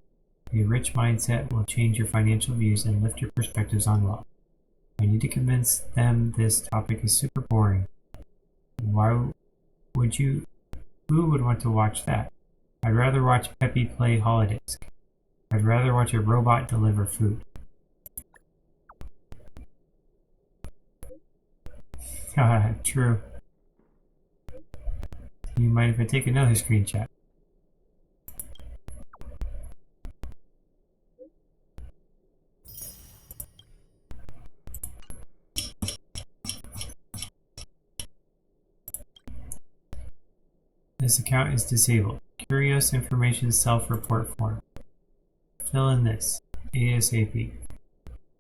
Speaker 1: A rich mindset will change your financial views and lift your perspectives on wealth. I need to convince them this topic is super boring. Why Who would want to watch that? I'd rather watch Peppy play Holodisc. I'd rather watch a robot deliver food. Haha, true. You mind if I take another screenshot? This account is disabled. Curious information self-report form. Fill in this. ASAP.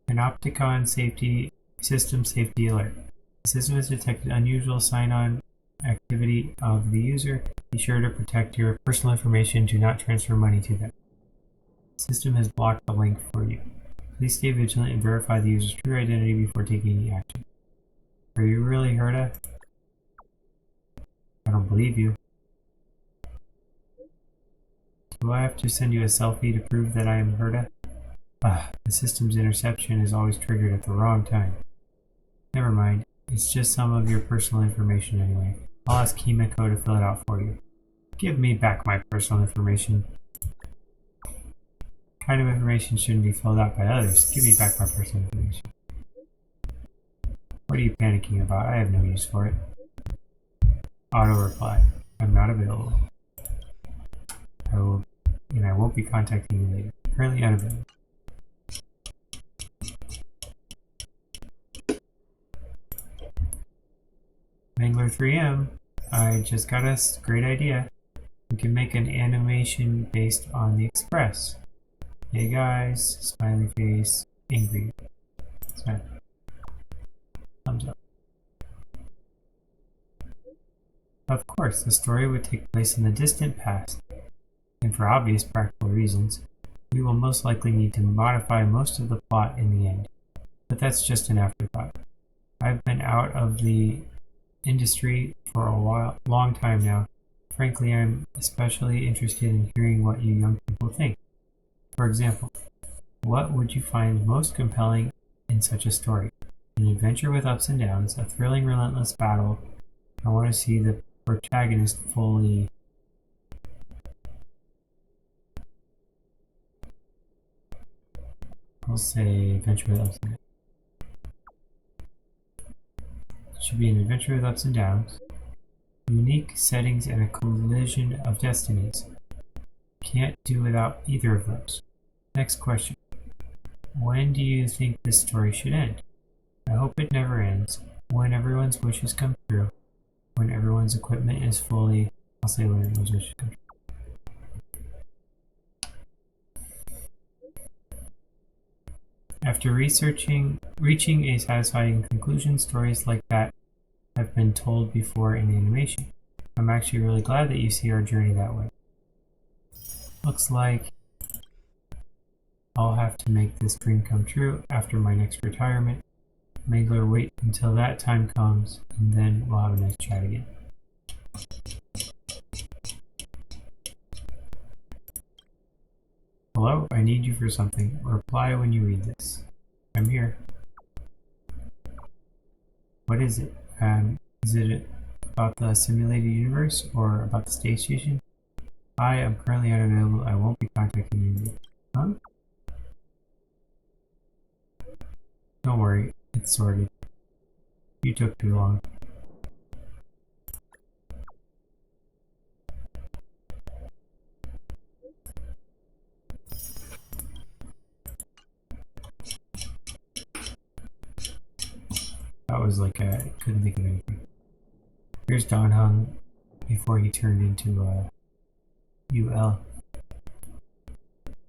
Speaker 1: Panopticon system safety alert. The system has detected unusual sign-on activity of the user. Be sure to protect your personal information. Do not transfer money to them. The system has blocked the link for you. Please stay vigilant and verify the user's true identity before taking any action. Are you really Herta? I don't believe you. Do I have to send you a selfie to prove that I am Herta? The system's interception is always triggered at the wrong time. Never mind. It's just some of your personal information anyway. I'll ask Kimiko to fill it out for you. Give me back my personal information. Kind of information shouldn't be filled out by others. Give me back my personal information. What are you panicking about? I have no use for it. Auto reply. I'm not available. I won't be contacting you later. Currently unavailable. Mangler 3M, I just got a great idea. We can make an animation based on the Express. Hey guys, smiley face, angry. Smile. Thumbs up. Of course, the story would take place in the distant past, and for obvious practical reasons, we will most likely need to modify most of the plot in the end. But that's just an afterthought. I've been out of the industry for a long time now. Frankly, I'm especially interested in hearing what you young people think. For example, what would you find most compelling in such a story? An adventure with ups and downs, a thrilling, relentless battle. I want to see the protagonist fully. I'll say adventure with ups and downs. It should be an adventure with ups and downs. Unique settings and a collision of destinies. Can't do without either of those. Next question. When do you think this story should end? I hope it never ends. When everyone's wishes come true. When everyone's equipment is fully. I'll say when everyone's wishes come true. After reaching a satisfying conclusion, stories like that have been told before in animation. I'm actually really glad that you see our journey that way. Looks like I'll have to make this dream come true after my next retirement. Mangler, wait until that time comes, and then we'll have a nice chat again. Hello, I need you for something. Reply when you read this. I'm here. What is it? Is it about the simulated universe or about the space station? I am currently unavailable. I won't be contacting you. Huh? Don't worry, it's sorted. You took too long. That was like I couldn't think of anything. Here's Don Hung before he turned into UL.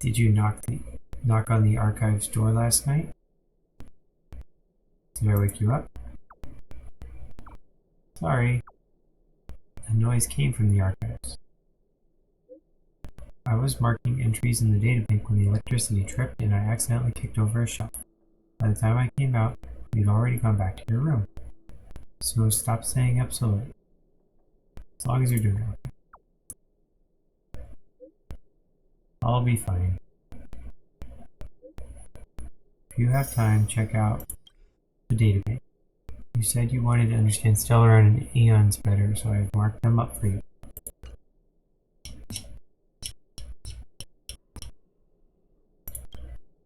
Speaker 1: Did you knock on the archives door last night? Did I wake you up? Sorry. The noise came from the archives. I was marking entries in the databank when the electricity tripped and I accidentally kicked over a shelf. By the time I came out, you'd already gone back to your room. So stop staying up so late. As long as you're doing it. I'll be fine. If you have time, check out the databank. You said you wanted to understand Stellaron and Eons better, so I've marked them up for you.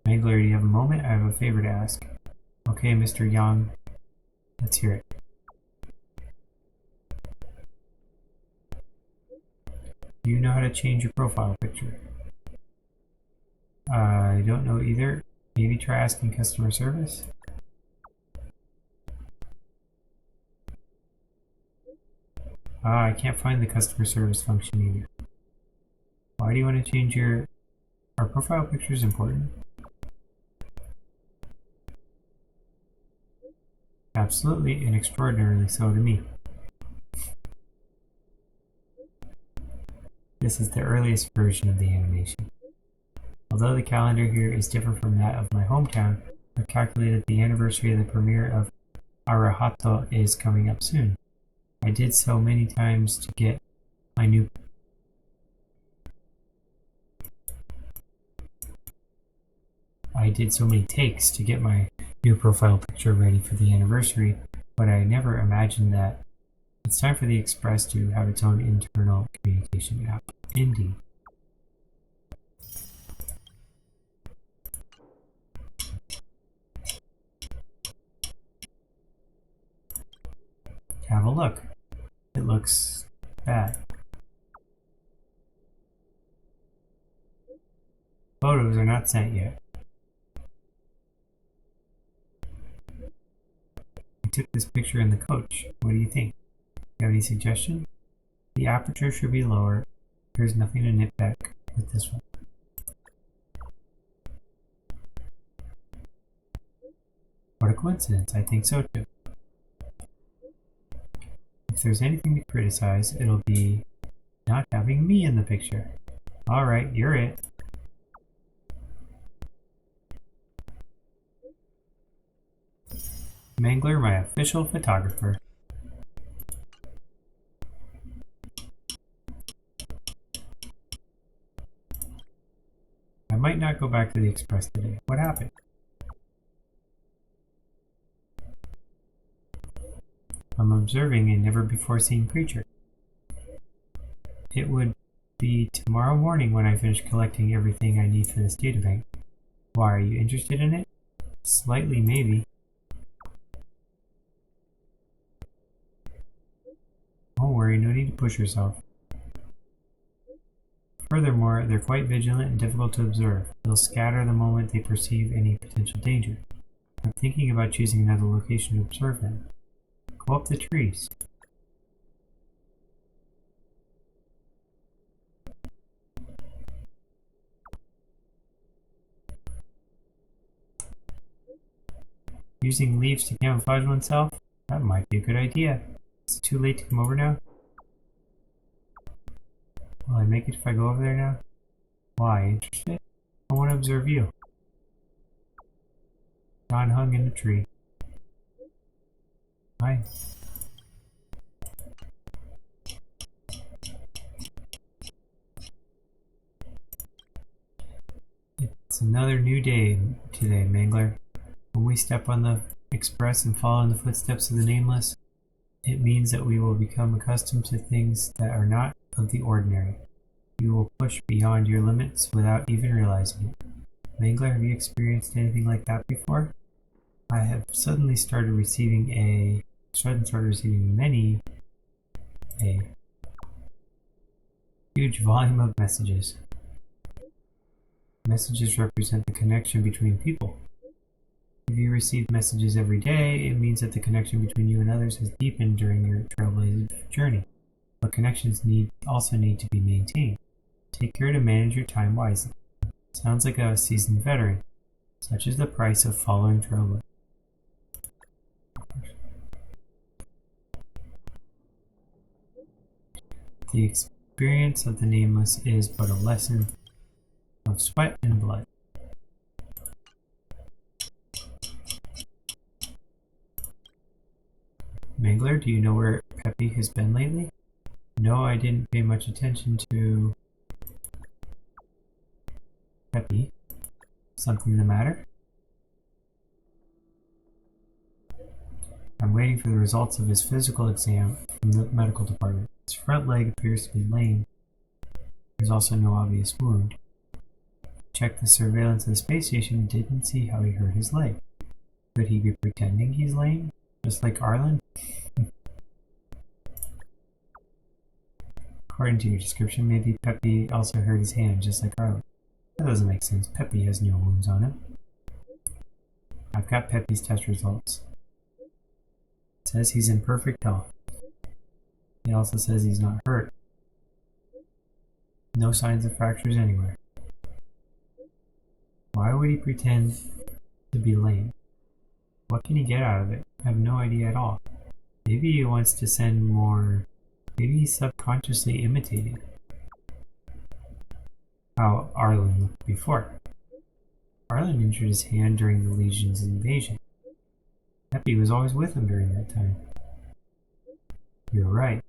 Speaker 1: Mangler, do you have a moment? I have a favor to ask. Okay, Mr. Young. Let's hear it. Do you know how to change your profile picture? I don't know either. Maybe try asking customer service? I can't find the customer service function either. Why do you want to change your... Are profile pictures important? Absolutely, and extraordinarily so to me. This is the earliest version of the animation. Although the calendar here is different from that of my hometown, I've calculated the anniversary of the premiere of Arahato is coming up soon. I did so many times to get my new... I did so many takes to get my new profile picture ready for the anniversary, but I never imagined that it's time for the Express to have its own internal communication app. Indeed. Have a look. It looks bad. Photos are not sent yet. I took this picture in the coach. What do you think? Do you have any suggestion? The aperture should be lower. There's nothing to nitpick with this one. What a coincidence. I think so too. If there's anything to criticize, it'll be not having me in the picture. Alright, you're it. Mangler, my official photographer. I might not go back to the Express today. What happened? I'm observing a never-before-seen creature. It would be tomorrow morning when I finish collecting everything I need for this databank. Why, are you interested in it? Slightly, maybe. Don't worry, no need to push yourself. Furthermore, they're quite vigilant and difficult to observe. They'll scatter the moment they perceive any potential danger. I'm thinking about choosing another location to observe them. Go up the trees. Using leaves to camouflage oneself? That might be a good idea. Is it too late to come over now? Will I make it if I go over there now? Why? Interested? I want to observe you. John hung in a tree. Hi. It's another new day today, Mangler. When we step on the Express and follow in the footsteps of the Nameless, it means that we will become accustomed to things that are not of the ordinary. You will push beyond your limits without even realizing it. Mangler, have you experienced anything like that before? I have suddenly started receiving a huge volume of messages. Messages represent the connection between people. If you receive messages every day, it means that the connection between you and others has deepened during your trailblazing journey. But connections also need to be maintained. Take care to manage your time wisely. Sounds like a seasoned veteran. Such is the price of following trailblazing. The experience of the Nameless is but a lesson of sweat and blood. Mangler, do you know where Peppy has been lately? No, I didn't pay much attention to Peppy. Something the matter? I'm waiting for the results of his physical exam from the medical department. His front leg appears to be lame. There's also no obvious wound. Checked the surveillance of the space station and didn't see how he hurt his leg. Could he be pretending he's lame? Just like Arlen? According to your description, maybe Pepe also hurt his hand, just like Arlen. That doesn't make sense. Pepe has no wounds on him. I've got Pepe's test results. It says he's in perfect health. It also says he's not hurt. No signs of fractures anywhere. Why would he pretend to be lame? What can he get out of it? I have no idea at all. Maybe he wants to send more... Maybe he's subconsciously imitating how Arlen looked before. Arlen injured his hand during the Legion's invasion. Pepe was always with him during that time. You're right.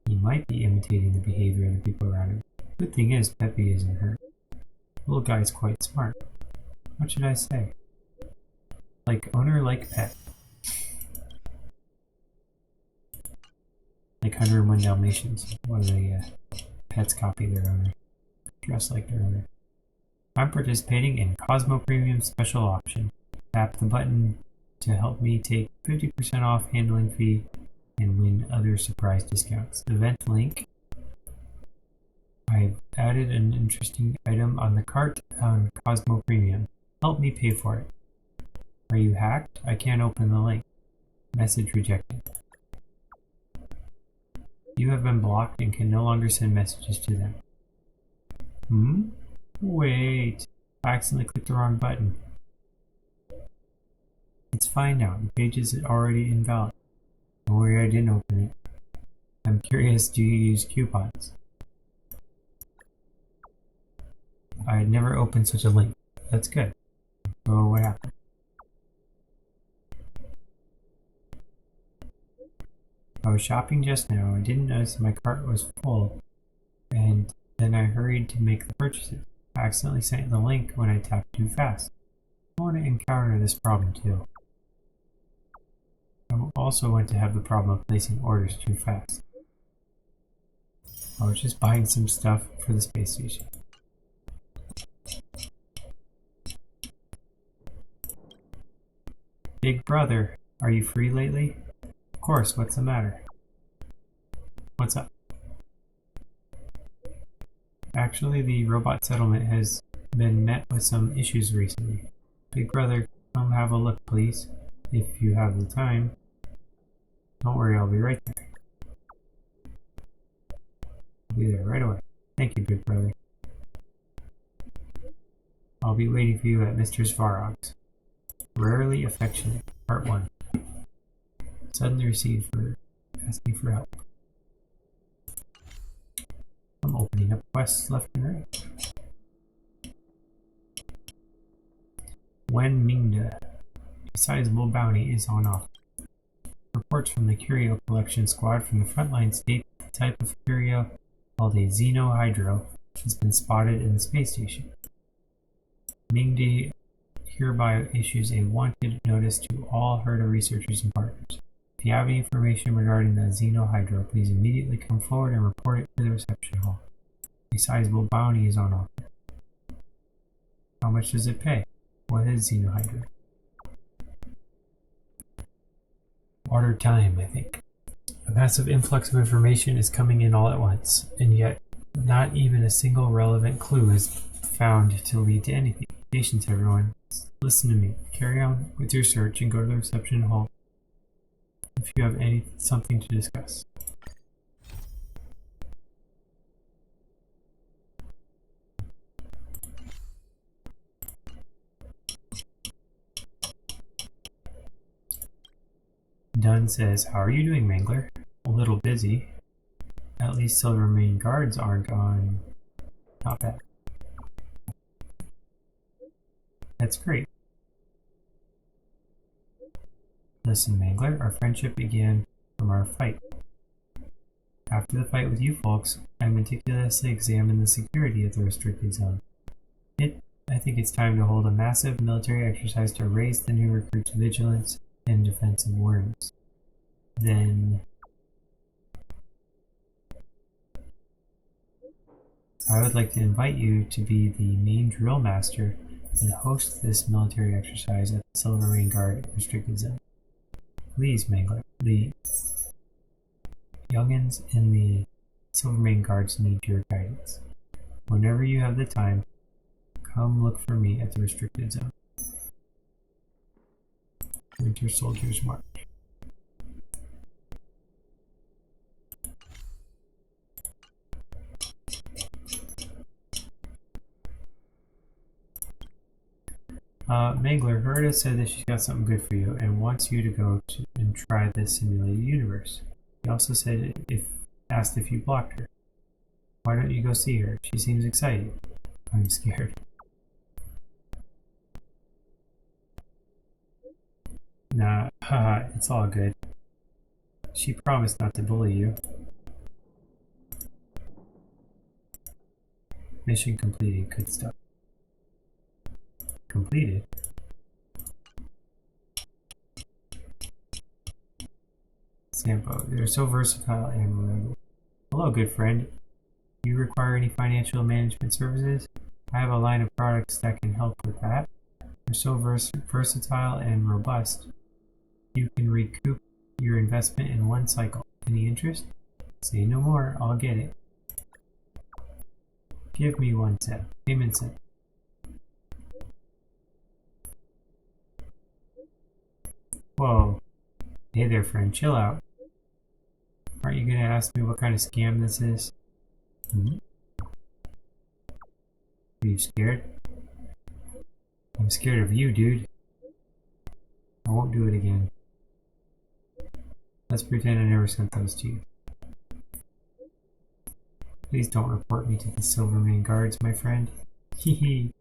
Speaker 1: He might be imitating the behavior of the people around him. Good thing is, Pepe isn't hurt. The little guy's quite smart. What should I say? Like owner, like pet. Like 101 Dalmatians. What do they, pets copy their owner. Dress like their owner. I'm participating in Cosmo Premium Special Option. Tap the button to help me take 50% off handling fee and win other surprise discounts. Event link. I've added an interesting item on the cart on Cosmo Premium. Help me pay for it. Are you hacked? I can't open the link. Message rejected. You have been blocked and can no longer send messages to them. Wait. I accidentally clicked the wrong button. It's fine now. The page is already invalid. Don't worry, I didn't open it. I'm curious, do you use coupons? I had never opened such a link. That's good. So what happened? I was shopping just now. I didn't notice my cart was full, and then I hurried to make the purchases. I accidentally sent the link when I tapped too fast. I want to encounter this problem too. I also want to have the problem of placing orders too fast. I was just buying some stuff for the space station. Big brother, are you free lately? Of course, what's the matter? What's up? Actually, the robot settlement has been met with some issues recently. Big brother, come have a look, please. If you have the time. Don't worry, I'll be right there. I'll be there right away. Thank you, big brother. I'll be waiting for you at Mr. Svarog's. Rarely Affectionate, Part 1. Suddenly received for asking for help. I'm opening up quests left and right. Wen Mingda. A sizable bounty is on offer. Reports from the Curio Collection Squad from the front line state that the type of curio called a Xenohydro has been spotted in the space station. Mingda hereby issues a wanted notice to all HERDA researchers and partners. If you have any information regarding the Xenohydro, please immediately come forward and report it to the reception hall. A sizable bounty is on offer. How much does it pay? What is Xenohydro? Order time, I think. A massive influx of information is coming in all at once, and yet not even a single relevant clue is found to lead to anything. Patience, everyone. Listen to me. Carry on with your search and go to the reception hall if you have something to discuss. Dunn says, how are you doing, Mangler? A little busy. At least Silvermane guards aren't on. Not bad. That's great. Listen, Mangler, our friendship began from our fight. After the fight with you folks, I meticulously examined the security of the restricted zone. I think it's time to hold a massive military exercise to raise the new recruits' vigilance and defensive awareness. then I would like to invite you to be the main drill master and host this military exercise at the Silvermane Guard restricted zone. Please, Mangler, the youngins in the Silvermane Guards need your guidance. Whenever you have the time, come look for me at the restricted zone. Winter Soldiers March. Mangler, Herta said that she's got something good for you and wants you to go and try this simulated universe. He also said asked if you blocked her. Why don't you go see her? She seems excited. I'm scared. Nah, haha, it's all good. She promised not to bully you. Mission completed. Good stuff. Completed? Sampo, they're so versatile and reliable. Hello, good friend. Do you require any financial management services? I have a line of products that can help with that. They're so versatile and robust. You can recoup your investment in one cycle. Any interest? Say no more, I'll get it. Give me 1 cent. Payment cent. Whoa. Hey there, friend. Chill out. Aren't you gonna ask me what kind of scam this is? Are you scared? I'm scared of you, dude. I won't do it again. Let's pretend I never sent those to you. Please don't report me to the Silvermane Guards, my friend. Hehe.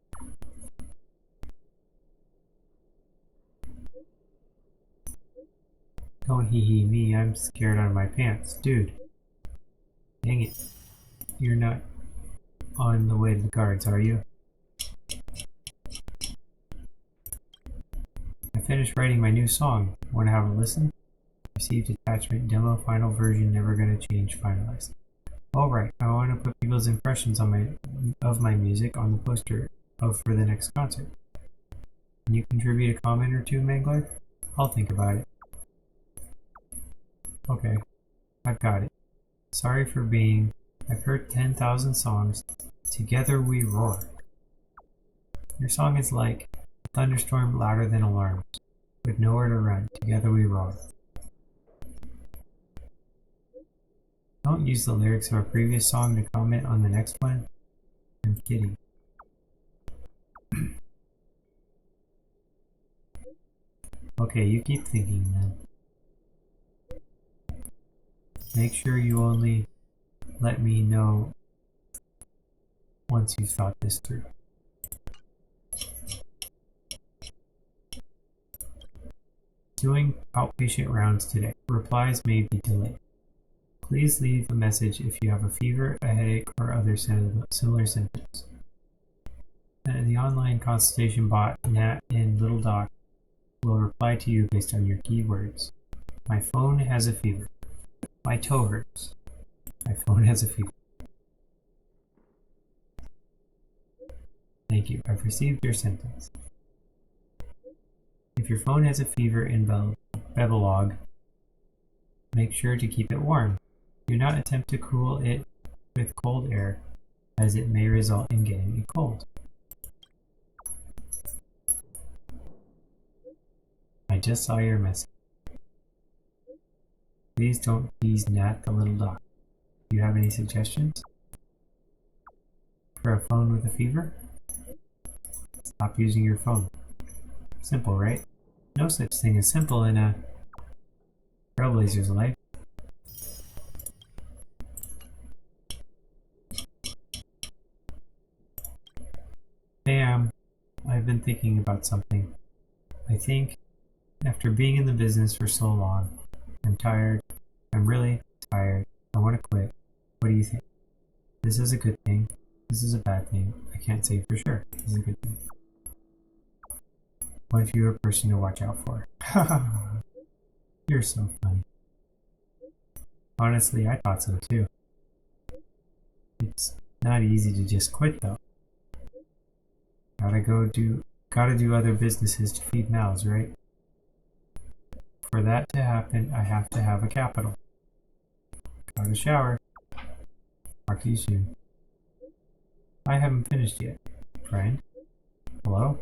Speaker 1: Don't hee me, I'm scared out of my pants. Dude. Dang it. You're not on the way to the guards, are you? I finished writing my new song. Want to have a listen? Received attachment demo final version never gonna change finalized. Alright, I want to put people's impressions on of my music on the poster for the next concert. Can you contribute a comment or two, Mangler? I'll think about it. Okay, I've got it. Sorry for being. I've heard 10,000 songs. Together we roar. Your song is like a thunderstorm louder than alarms, with nowhere to run. Together we roar. Don't use the lyrics of a previous song to comment on the next one. I'm kidding. Okay, you keep thinking then. Make sure you only let me know once you've thought this through. Doing outpatient rounds today. Replies may be delayed. Please leave a message if you have a fever, a headache, or other similar symptoms. The online consultation bot, Nat and Little Doc, will reply to you based on your keywords. My phone has a fever. My toe hurts. My phone has a fever. Thank you. I've received your sentence. If your phone has a fever in Bebelog, make sure to keep it warm. Do not attempt to cool it with cold air, as it may result in getting a cold. I just saw your message. Please don't tease Nat the Little Doc. Do you have any suggestions? For a phone with a fever? Stop using your phone. Simple, right? No such thing as simple in a Trailblazer's life. Bam! I've been thinking about something. I think, after being in the business for so long, I'm tired. I'm really tired. I want to quit. What do you think? This is a good thing. This is a bad thing. I can't say for sure. This is a good thing. One fewer person to watch out for. You're so funny. Honestly, I thought so too. It's not easy to just quit though. Gotta do other businesses to feed mouths, right? For that to happen, I have to have a capital. Gotta shower. Talk to you soon. I haven't finished yet. Friend? Hello?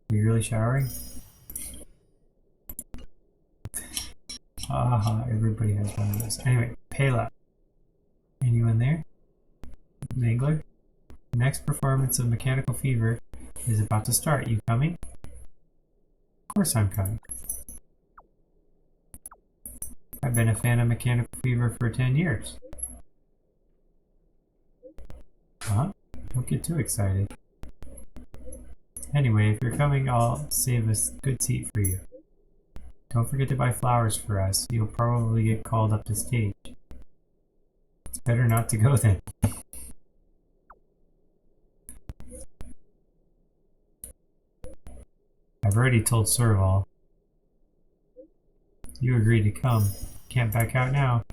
Speaker 1: Are you really showering? Haha, everybody has one of those. Anyway, Payla. Anyone there? Mangler? The next performance of Mechanical Fever is about to start. You coming? Of course I'm coming. I've been a fan of Mechanical Fever for 10 years. Huh? Don't get too excited. Anyway, if you're coming, I'll save a good seat for you. Don't forget to buy flowers for us. You'll probably get called up to stage. It's better not to go then. I've already told Serval. You agreed to come. Can't back out now.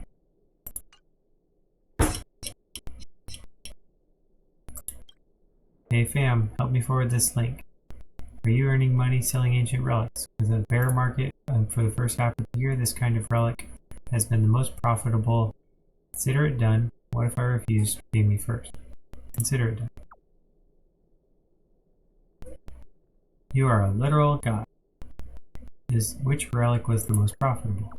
Speaker 1: Hey fam, help me forward this link. Are you earning money selling ancient relics? With a bear market for the first half of the year, this kind of relic has been the most profitable. Consider it done. What if I refuse? Pay me first. Consider it done. You are a literal god. Which relic was the most profitable?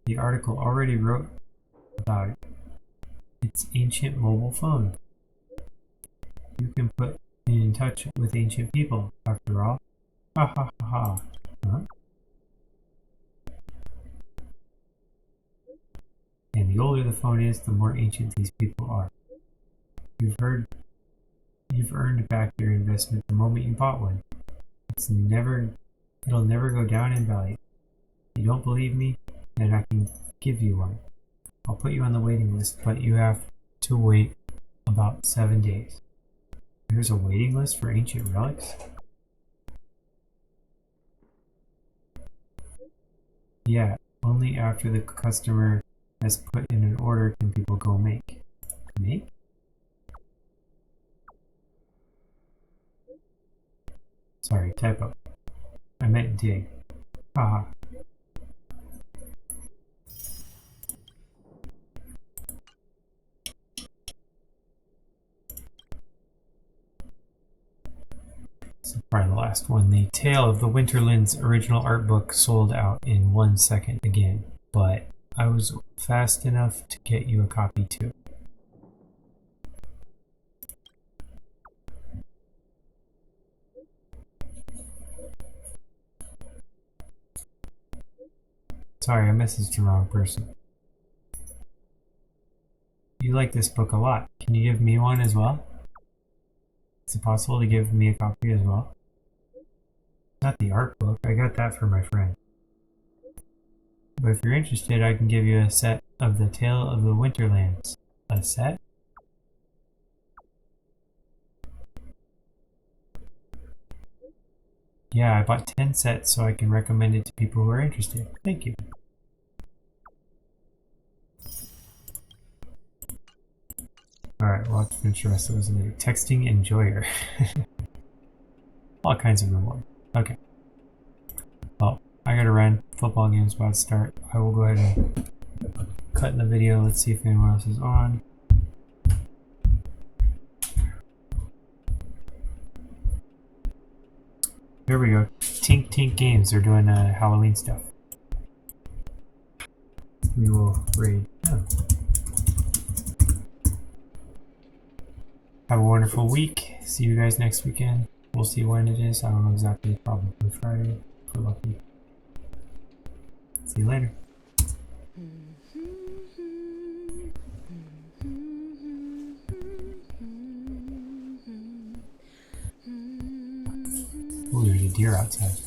Speaker 1: The article already wrote about it. It's ancient mobile phone. You can put in touch with ancient people, after all. Ha ha ha ha. Huh? And the older the phone is, the more ancient these people are. You've earned back your investment the moment you bought one. It'll never go down in value. If you don't believe me, then I can give you one. I'll put you on the waiting list, but you have to wait about 7 days. There's a waiting list for ancient relics? Yeah, only after the customer has put in an order can people go make. Make? Sorry, typo. I meant dig. Haha. So probably the last one. The Tale of the Winterlands original art book sold out in 1 second again, but I was fast enough to get you a copy too. Sorry, I messaged the wrong person. You like this book a lot. Can you give me one as well? Is it possible to give me a copy as well? Not the art book. I got that for my friend. But if you're interested, I can give you a set of the Tale of the Winterlands. A set? Yeah, I bought 10 sets so I can recommend it to people who are interested. Thank you. Alright, we'll have to finish the rest of this later. Texting Enjoyer. All kinds of reward. Okay. Well, I gotta run. Football game's about to start. I will go ahead and cut in the video. Let's see if anyone else is on. Here we go. Tink Tink Games. They're doing Halloween stuff. We will raid. Oh. Have a wonderful week. See you guys next weekend. We'll see when it is. I don't know exactly. Probably Friday if we're lucky. See you later. Oh, there's a deer outside.